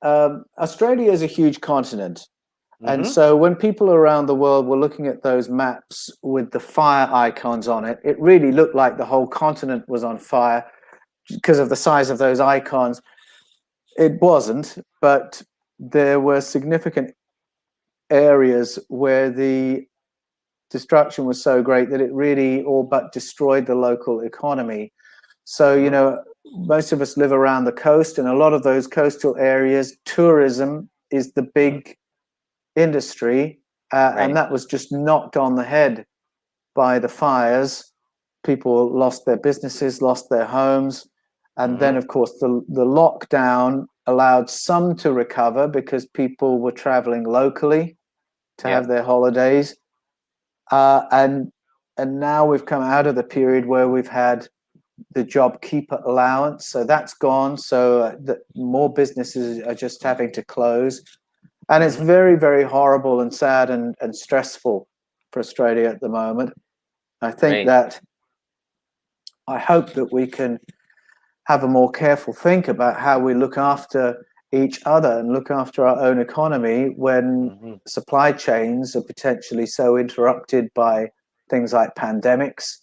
Australia is a huge continent. And so when people around the world were looking at those maps with the fire icons on it, it really looked like the whole continent was on fire because of the size of those icons. It wasn't, but there were significant areas where the destruction was so great that it really all but destroyed the local economy. So, you know, most of us live around the coast, and a lot of those coastal areas, tourism is the big industry, and that was just knocked on the head by the fires. People lost their businesses, lost their homes, and then of course the lockdown allowed some to recover because people were traveling locally to have their holidays, and now we've come out of the period where we've had the job keeper allowance, so that's gone, so more businesses are just having to close. And it's very, very horrible and sad and stressful for Australia at the moment. I think Right. that I hope that we can have a more careful think about how we look after each other and look after our own economy when supply chains are potentially so interrupted by things like pandemics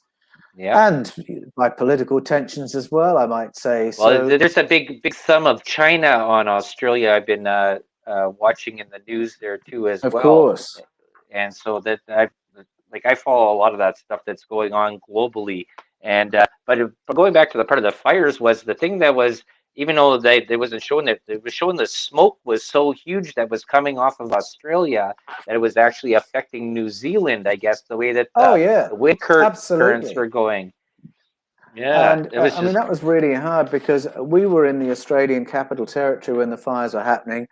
and by political tensions as well, I might say. Well, So there's a big thumb of China on Australia. I've been watching in the news there too as of well, course. and so that I follow a lot of that stuff that's going on globally. And but going back to the part of the fires, was the thing that was, even though they wasn't showing it, it was showing the smoke was so huge that was coming off of Australia that it was actually affecting New Zealand, I guess, the way that the wind currents Absolutely. were going. Yeah, And it was I mean, just that was really hard because we were in the Australian Capital Territory when the fires were happening.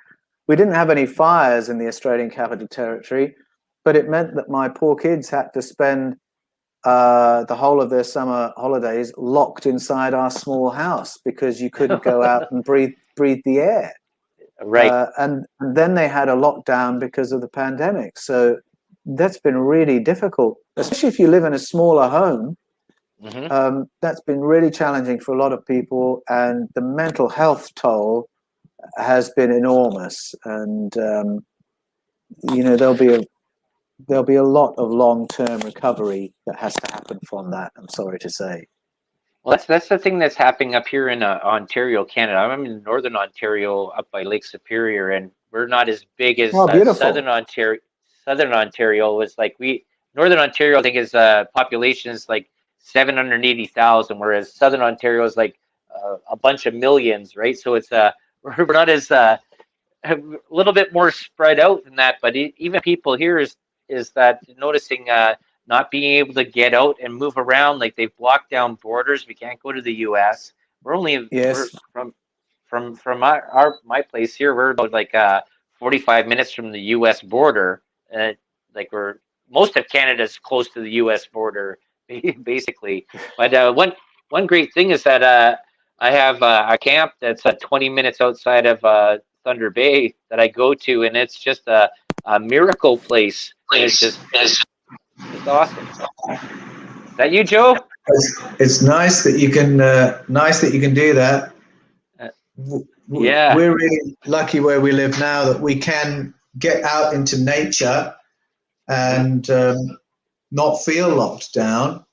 We didn't have any fires in the Australian Capital Territory, but it meant that my poor kids had to spend the whole of their summer holidays locked inside our small house because you couldn't go out and breathe the air. right. And then they had a lockdown because of the pandemic. So that's been really difficult, especially if you live in a smaller home. That's been really challenging for a lot of people, and the mental health toll has been enormous. And there'll be a lot of long-term recovery that has to happen from that, I'm sorry to say. Well, that's the thing that's happening up here in Ontario, Canada. I'm in Northern Ontario, up by Lake Superior, and we're not as big as Beautiful. Southern Ontario. Southern Ontario is like Northern Ontario, I think, is population is like 780,000, whereas Southern Ontario is like a bunch of millions, right? So it's we're not as a little bit more spread out than that. But even people here is that noticing not being able to get out and move around, like they've blocked down borders. We can't go to the U.S. We're Yes. from my place here. We're about like 45 minutes from the U.S. border. Like most of Canada's close to the U.S. border, basically. But one great thing is that I have a camp that's 20 minutes outside of Thunder Bay that I go to, and it's just a miracle place. It's just awesome. Is that you, Joe? It's nice that you can do that. Yeah. We're really lucky where we live now that we can get out into nature and not feel locked down,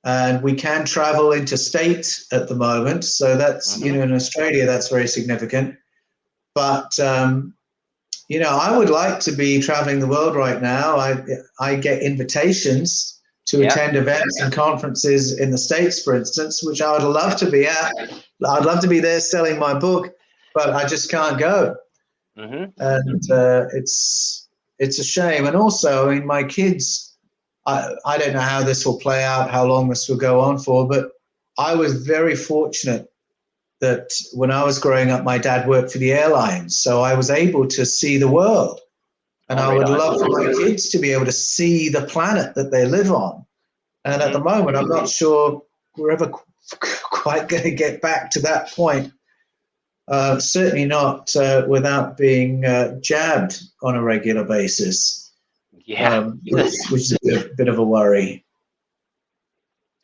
and we can travel interstate at the moment. So that's in Australia that's very significant. But I would like to be traveling the world right now. I get invitations to attend events and conferences in the States, for instance, which I would love to be at. I'd love to be there selling my book, but I just can't go. And it's a shame. And also, I mean, my kids, I don't know how this will play out, how long this will go on for, but I was very fortunate that when I was growing up, my dad worked for the airlines, so I was able to see the world. And I would love for my kids to be able to see the planet that they live on. And at the moment, I'm not sure we're ever quite going to get back to that point. Certainly not without being jabbed on a regular basis. Which is a bit of a worry.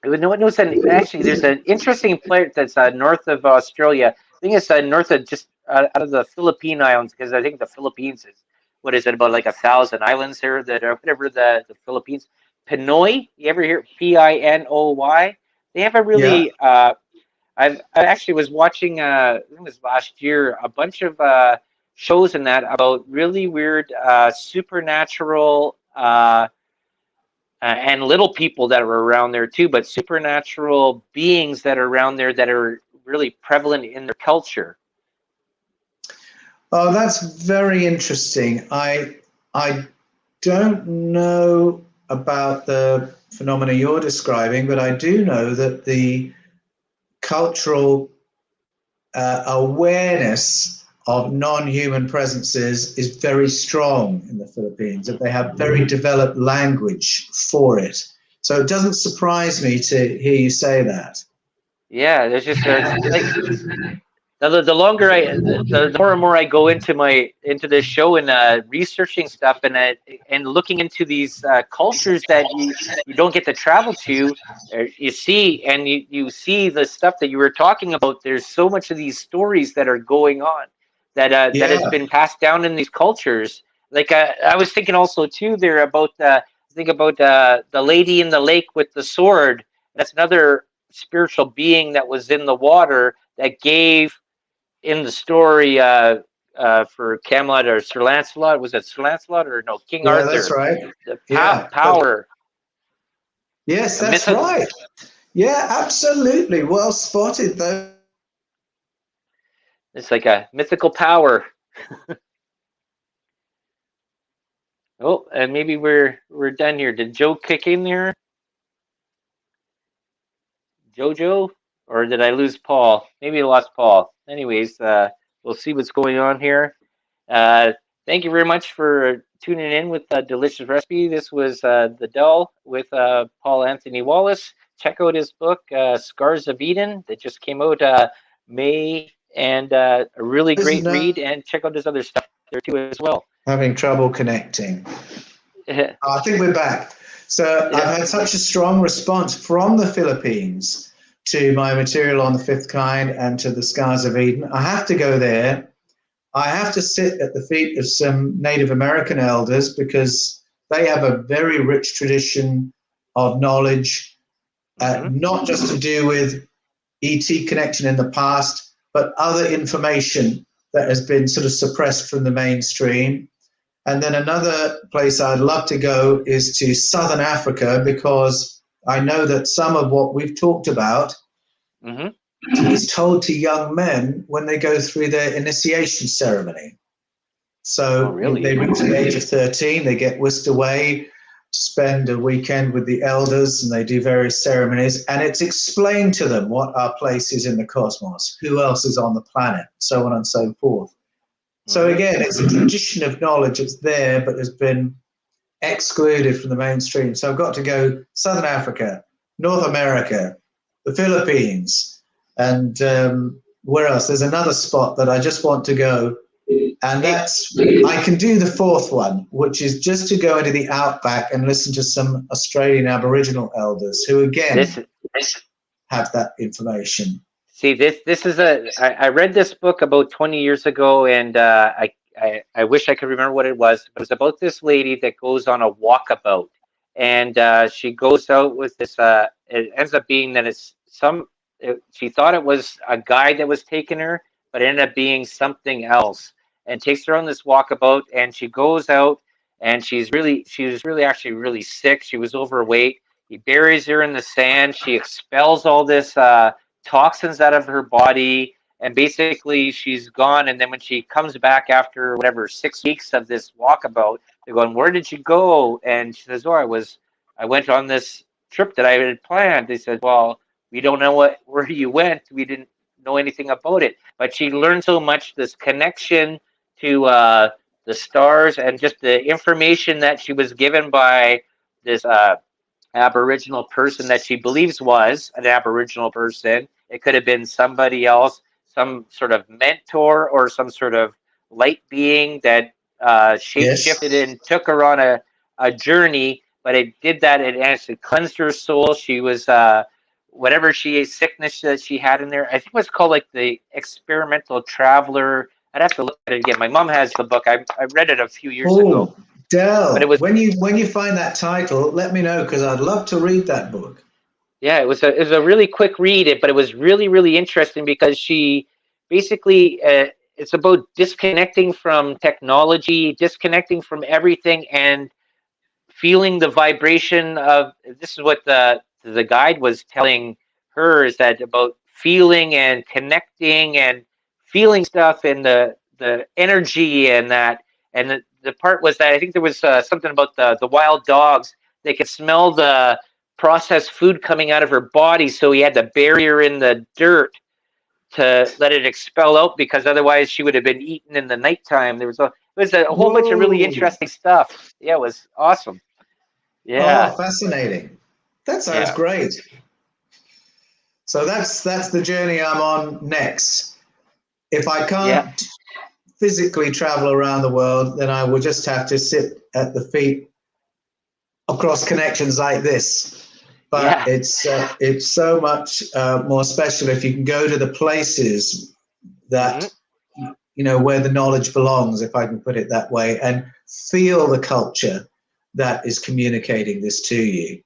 Actually, there's an interesting place that's north of Australia. I think it's north of just out of the Philippine Islands, because I think the Philippines is, what is it, about like 1,000 islands there that are whatever the Philippines. Pinoy, you ever hear Pinoy? They have a really I actually was watching I think it was last year, a bunch of shows in that about really weird supernatural and little people that are around there too, but supernatural beings that are around there that are really prevalent in their culture. Oh, that's very interesting. I don't know about the phenomena you're describing, but I do know that the cultural awareness of non-human presences is very strong in the Philippines, that they have very developed language for it. So it doesn't surprise me to hear you say that. Yeah, there's just like the longer the more and more I go into this show and researching stuff and looking into these cultures that you don't get to travel to, you see, and you see the stuff that you were talking about. There's so much of these stories that are going on that that has been passed down in these cultures. Like I was thinking also too there about think about the lady in the lake with the sword. That's another spiritual being that was in the water that gave in the story for Camelot or Sir Lancelot. Was it Sir Lancelot or no, King Yeah, Arthur? that's right. The Yeah, power. Yes, that's right. Yeah, absolutely. Well spotted, though. It's like a mythical power. Oh, and maybe we're done here. Did Joe kick in there? Jojo? Or did I lose Paul? Maybe I lost Paul. Anyways, we'll see what's going on here. Thank you very much for tuning in with Delicious Recipe. This was The Dull with Paul Anthony Wallis. Check out his book, Scars of Eden, that just came out May, and a really great read. And check out his other stuff there too as well. Having trouble connecting. I think we're back. So I've had such a strong response from the Philippines to my material on the fifth kind and to the Scars of Eden. I have to go there. I have to sit at the feet of some Native American elders because they have a very rich tradition of knowledge, not just to do with ET connection in the past, but other information that has been sort of suppressed from the mainstream. And then another place I'd love to go is to Southern Africa, because I know that some of what we've talked about is told to young men when they go through their initiation ceremony. So they reach the age of 13, they get whisked away to spend a weekend with the elders, and they do various ceremonies, and it's explained to them what our place is in the cosmos, who else is on the planet, so on and so forth. So again, it's a tradition of knowledge that's there, but has been excluded from the mainstream. So I've got to go Southern Africa, North America, the Philippines, and where else? There's another spot that I just want to go, and that's, I can do the fourth one, which is just to go into the outback and listen to some Australian Aboriginal elders who, again, have that information. See, this is I read this book about 20 years ago, and I wish I could remember what it was. But it's about this lady that goes on a walkabout, and she goes out with this. It ends up being that she thought it was a guide that was taking her, but it ended up being something else, and takes her on this walkabout, and she goes out, and she was really actually really sick. She was overweight. He buries her in the sand. She expels all this toxins out of her body, and basically she's gone. And then when she comes back after whatever 6 weeks of this walkabout, they're going, "Where did you go?" And she says, "Oh, I went on this trip that I had planned." They said, "Well, we don't know where you went. We didn't know anything about it." But she learned so much, this connection to the stars, and just the information that she was given by this Aboriginal person that she believes was an Aboriginal person. It could have been somebody else, some sort of mentor or some sort of light being that shape-shifted and took her on a journey. But it did that. It actually cleansed her soul. She was whatever sickness that she had in there. I think it was called like the Experimental Traveler. I'd have to look at it again. My mom has the book. I read it a few years ago. Del, but it was, when you find that title, let me know, because I'd love to read that book. Yeah, it was a really quick read, but it was really, really interesting because she basically it's about disconnecting from technology, disconnecting from everything, and feeling the vibration of. This is what the guide was telling her, is that about feeling and connecting and feeling stuff, and the energy, and that, and the part was that I think there was something about the wild dogs. They could smell the processed food coming out of her body, so he had to bury her in the dirt to let it expel out, because otherwise she would have been eaten in the nighttime. It was a whole bunch of really interesting stuff. Yeah, it was awesome. Yeah. Oh, fascinating. That sounds great. So that's the journey I'm on next. if I can't physically travel around the world, then I will just have to sit at the feet across connections like this. But it's so much more special if you can go to the places that where the knowledge belongs, if I can put it that way, and feel the culture that is communicating this to you.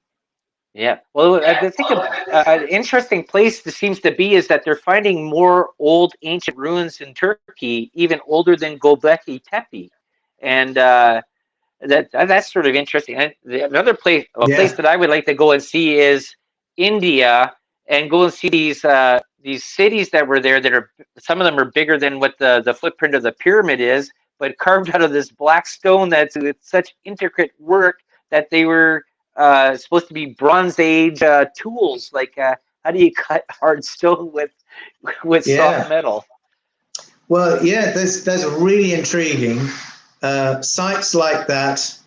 Yeah. Well, I think an interesting place this seems to be is that they're finding more old ancient ruins in Turkey, even older than Göbekli Tepe, and that's sort of interesting. And another place, place that I would like to go and see is India, and go and see these cities that were there. That are, some of them are bigger than what the footprint of the pyramid is, but carved out of this black stone that's with such intricate work that they were supposed to be Bronze Age tools. Like how do you cut hard stone with soft metal? Well, there's really intriguing sites like that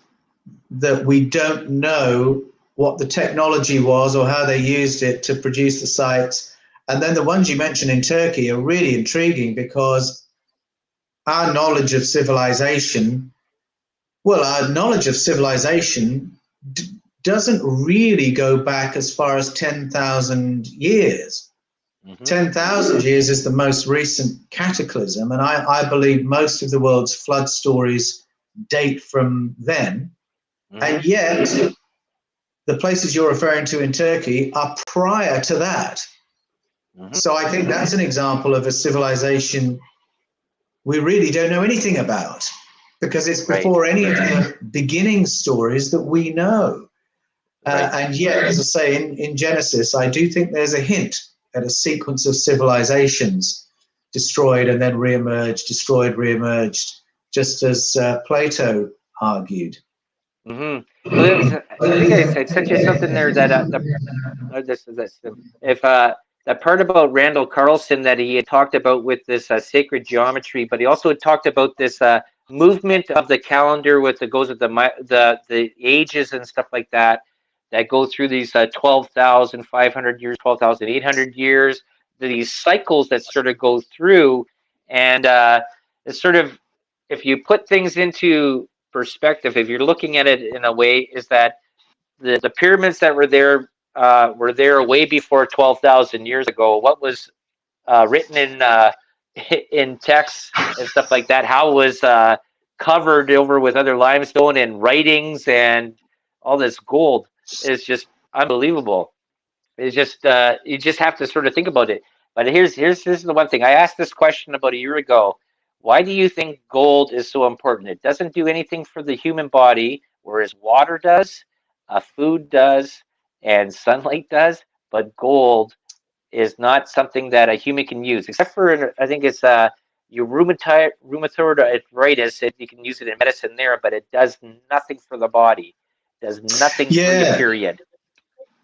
we don't know what the technology was or how they used it to produce the sites. And then the ones you mentioned in Turkey are really intriguing because our knowledge of civilization doesn't really go back as far as 10,000 years. 10,000 years is the most recent cataclysm, and I believe most of the world's flood stories date from then. And yet, the places you're referring to in Turkey are prior to that. So I think that's an example of a civilization we really don't know anything about, because it's before any of the beginning stories that we know. And yet, as I say, in Genesis, I do think there's a hint at a sequence of civilizations destroyed and then reemerged, destroyed, reemerged, just as Plato argued. I think I sent you something there that that part about Randall Carlson that he had talked about with this sacred geometry, but he also talked about this movement of the calendar with goes with the ages and stuff like that go through these 12,500 years, 12,800 years, these cycles that sort of go through, and it's sort of, if you put things into perspective, if you're looking at it in a way, is that the pyramids that were there way before 12,000 years ago. What was written in texts and stuff like that, how it was covered over with other limestone and writings and all this gold is just unbelievable. It's just you just have to sort of think about it. But here's the one thing. I asked this question about a year ago. Why do you think gold is so important? It doesn't do anything for the human body, whereas water does, food does, and sunlight does. But gold is not something that a human can use, except for, I think it's your rheumatoid arthritis. You can use it in medicine there, but it does nothing for the body. It does nothing for you, period.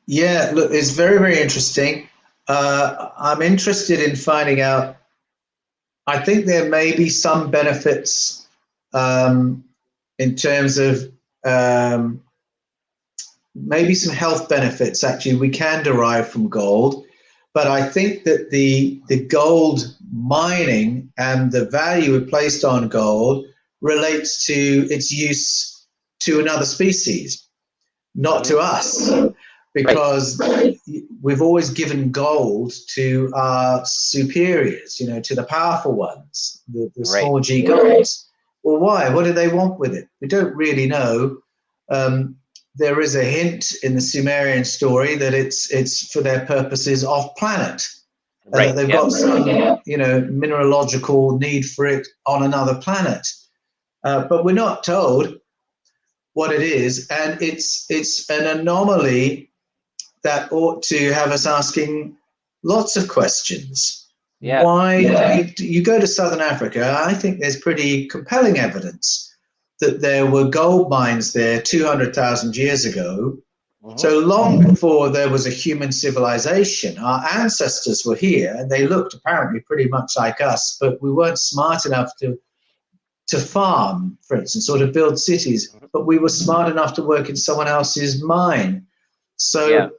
Yeah, look, it's very, very interesting. I'm interested in finding out. I think there may be some benefits in terms of maybe some health benefits, actually, we can derive from gold. But I think that the gold mining and the value placed on gold relates to its use to another species, not to us. Because we've always given gold to our superiors, to the powerful ones, the small g gods. Well, why? What do they want with it? We don't really know. There is a hint in the Sumerian story that it's for their purposes off planet. They've got some, mineralogical need for it on another planet. But we're not told what it is, and it's an anomaly that ought to have us asking lots of questions. Why you go to Southern Africa, I think there's pretty compelling evidence that there were gold mines there 200,000 years ago. So long before there was a human civilization, our ancestors were here, and they looked apparently pretty much like us, but we weren't smart enough to farm, for instance, or to build cities, but we were smart enough to work in someone else's mine. So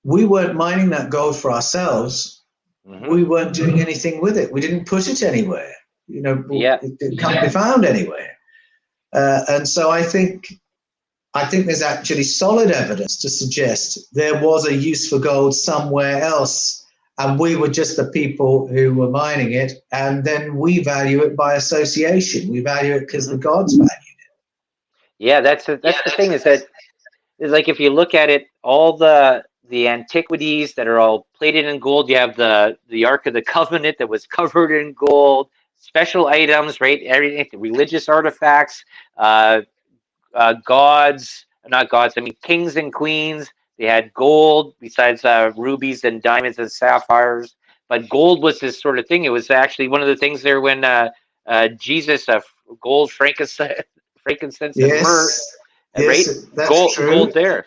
we weren't mining that gold for ourselves. we weren't doing anything with it. We didn't put it anywhere. You know, Yeah. it can't be found anywhere. And so I think there's actually solid evidence to suggest there was a use for gold somewhere else, and we were just the people who were mining it, and then we value it by association. We value it because the gods value it. Yeah, that's the thing, is that, is like, if you look at it, all the antiquities that are all plated in gold. You have the Ark of the Covenant that was covered in gold, special items, right? Everything, religious artifacts, gods, not gods, I mean kings and queens. They had gold besides rubies and diamonds and sapphires. But gold was this sort of thing. It was actually one of the things there when Jesus, gold, frankincense, and myrrh, right? Yes, that's true. Gold there.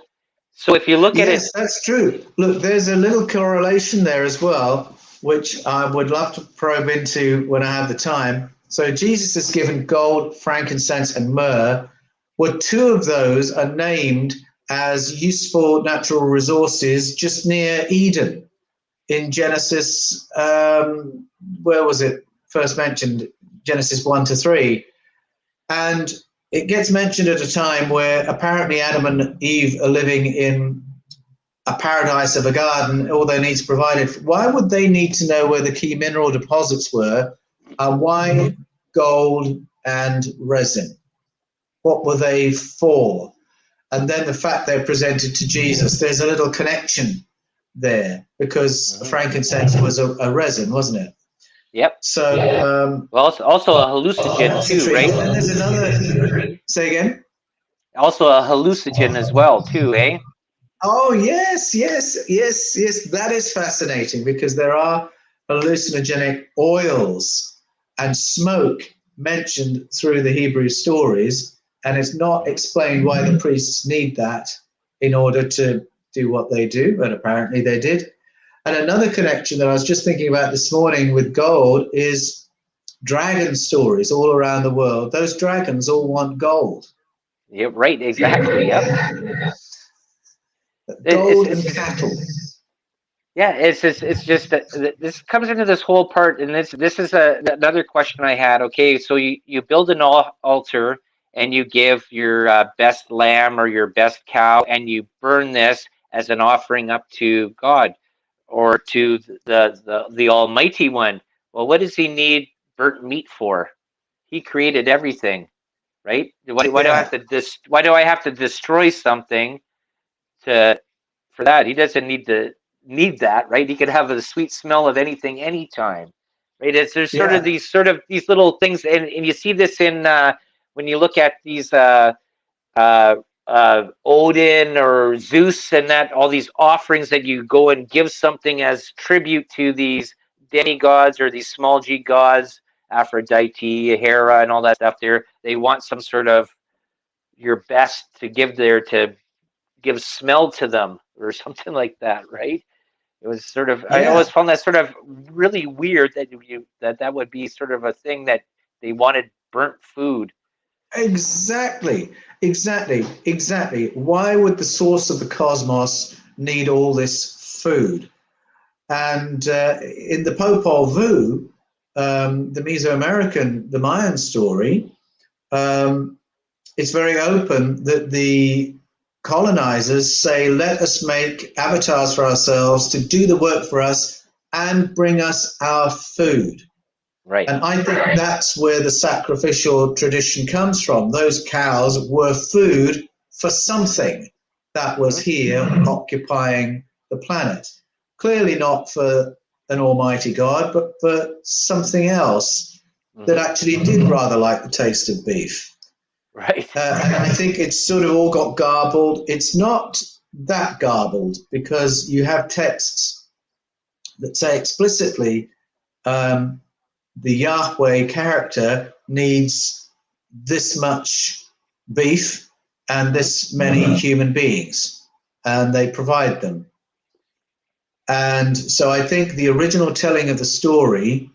So if you look at it, Yes, that's true. Look, there's a little correlation there as well, which I would love to probe into when I have the time. So Jesus is given gold, frankincense, and myrrh. Well, two of those are named as useful natural resources just near Eden in Genesis. Where was it first mentioned? Genesis 1-3. And it gets mentioned at a time where apparently Adam and Eve are living in a paradise of a garden, all their needs provided. Why would they need to know where the key mineral deposits were? Why gold and resin? What were they for? And then the fact they're presented to Jesus, there's a little connection there, because frankincense was a resin, wasn't it? yep. So, Well, it's also a hallucinogen too, right? And then there's another. Say again. Also a hallucinogen as well too, eh? Oh yes. That is fascinating, because there are hallucinogenic oils and smoke mentioned through the Hebrew stories, and it's not explained why the priests need that in order to do what they do, but apparently they did. And another connection that I was just thinking about this morning with gold is dragon stories all around the world. Those dragons all want gold. Yeah, right, exactly. Yep. Gold and cattle. Yeah, it's just that this comes into this whole part, and this is another question I had. Okay, so you build an altar, and you give your best lamb or your best cow, and you burn this as an offering up to God or to the Almighty One. Well, what does he need burnt meat for? He created everything, right? Why do I have to why do I have to destroy something to for that? He doesn't need that, right? He could have a sweet smell of anything anytime, right? There's sort of these little things, and you see this in when you look at these Odin or Zeus and that, all these offerings that you go and give something as tribute to these demigods or these small g gods, Aphrodite, Hera, and all that stuff. They want some sort of your best to give there, to give smell to them or something like that, right? It was sort of, I always found that sort of really weird that would be sort of a thing, that they wanted burnt food. Exactly. Why would the source of the cosmos need all this food? And in the Popol Vuh, the Mesoamerican, the Mayan story, it's very open that the colonizers say, let us make avatars for ourselves to do the work for us and bring us our food. Right. And I think that's where the sacrificial tradition comes from. Those cows were food for something that was here occupying the planet. Clearly not for an almighty God, but for something else that actually did rather like the taste of beef. Right. And I think it's sort of all got garbled. It's not that garbled, because you have texts that say explicitly the Yahweh character needs this much beef and this many human beings, and they provide them. And so I think the original telling of the story,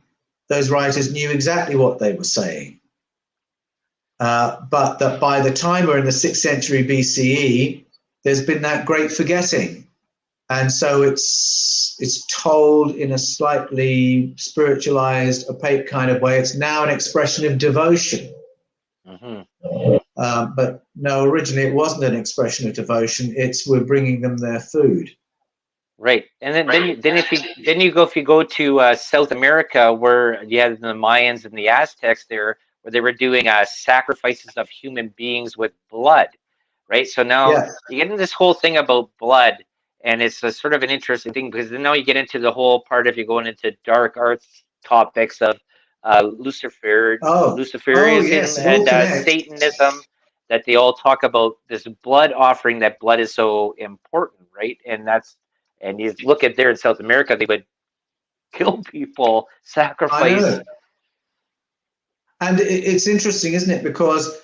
those writers knew exactly what they were saying. But that by the time we're in the 6th century BCE, there's been that great forgetting. And so it's it's told in a slightly spiritualized, opaque kind of way. It's now an expression of devotion. But no, originally it wasn't an expression of devotion. It's we're bringing them their food. Right, and then if you go to South America, where you had the Mayans and the Aztecs there, where they were doing sacrifices of human beings with blood, right? So now Yeah. you get into this whole thing about blood, and it's a sort of an interesting thing because then now you get into the whole part of you going into dark arts topics of Luciferianism Yes, it all and connects. Satanism, that they all talk about this blood offering, that blood is so important, right? And you look at there in South America, they would kill people, sacrifice. I know. And it's interesting, isn't it? Because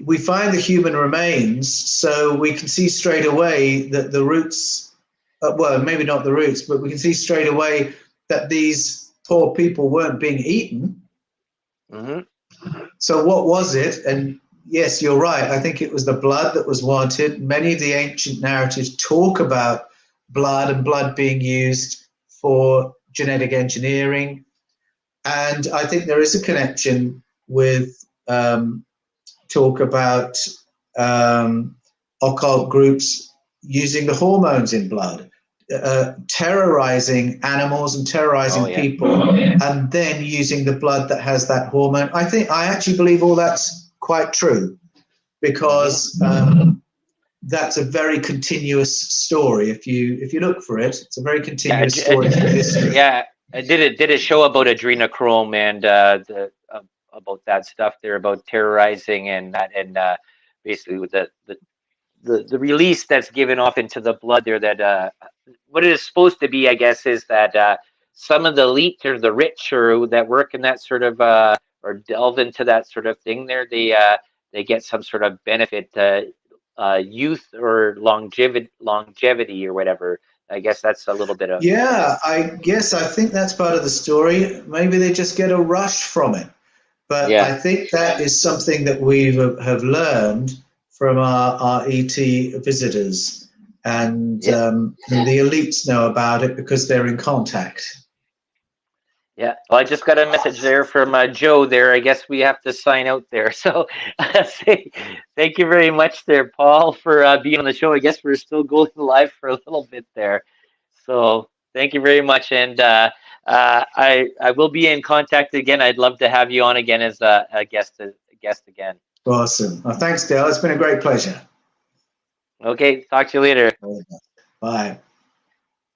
we find the human remains, so we can see straight away that the roots, well, maybe not the roots, but we can see straight away that these poor people weren't being eaten. So what was it? And yes, you're right. I think it was the blood that was wanted. Many of the ancient narratives talk about blood and blood being used for genetic engineering. And I think there is a connection with talk about occult groups using the hormones in blood, terrorizing animals and terrorizing people, and then using the blood that has that hormone. I actually believe all that's quite true, because that's a very continuous story. If you look for it, it's a very continuous story through history. Yeah, I did a show about adrenochrome and about that stuff there, about terrorizing and that, and basically with the release that's given off into the blood there, that what it is supposed to be, I guess, is that some of the elite or the rich or that work in that sort of or delve into that sort of thing there, they get some sort of benefit, youth or longevity or whatever. I guess that's a little bit of... Yeah, I think that's part of the story. Maybe they just get a rush from it. But I think that is something that we have learned from our ET visitors. And the elites know about it because they're in contact. Yeah, well, I just got a message there from Joe there. I guess we have to sign out there. So thank you very much there, Paul, for being on the show. I guess we're still going live for a little bit there. So thank you very much. And I will be in contact again. I'd love to have you on again as a guest again. Awesome. Well, thanks, Dale. It's been a great pleasure. Okay, talk to you later. Bye.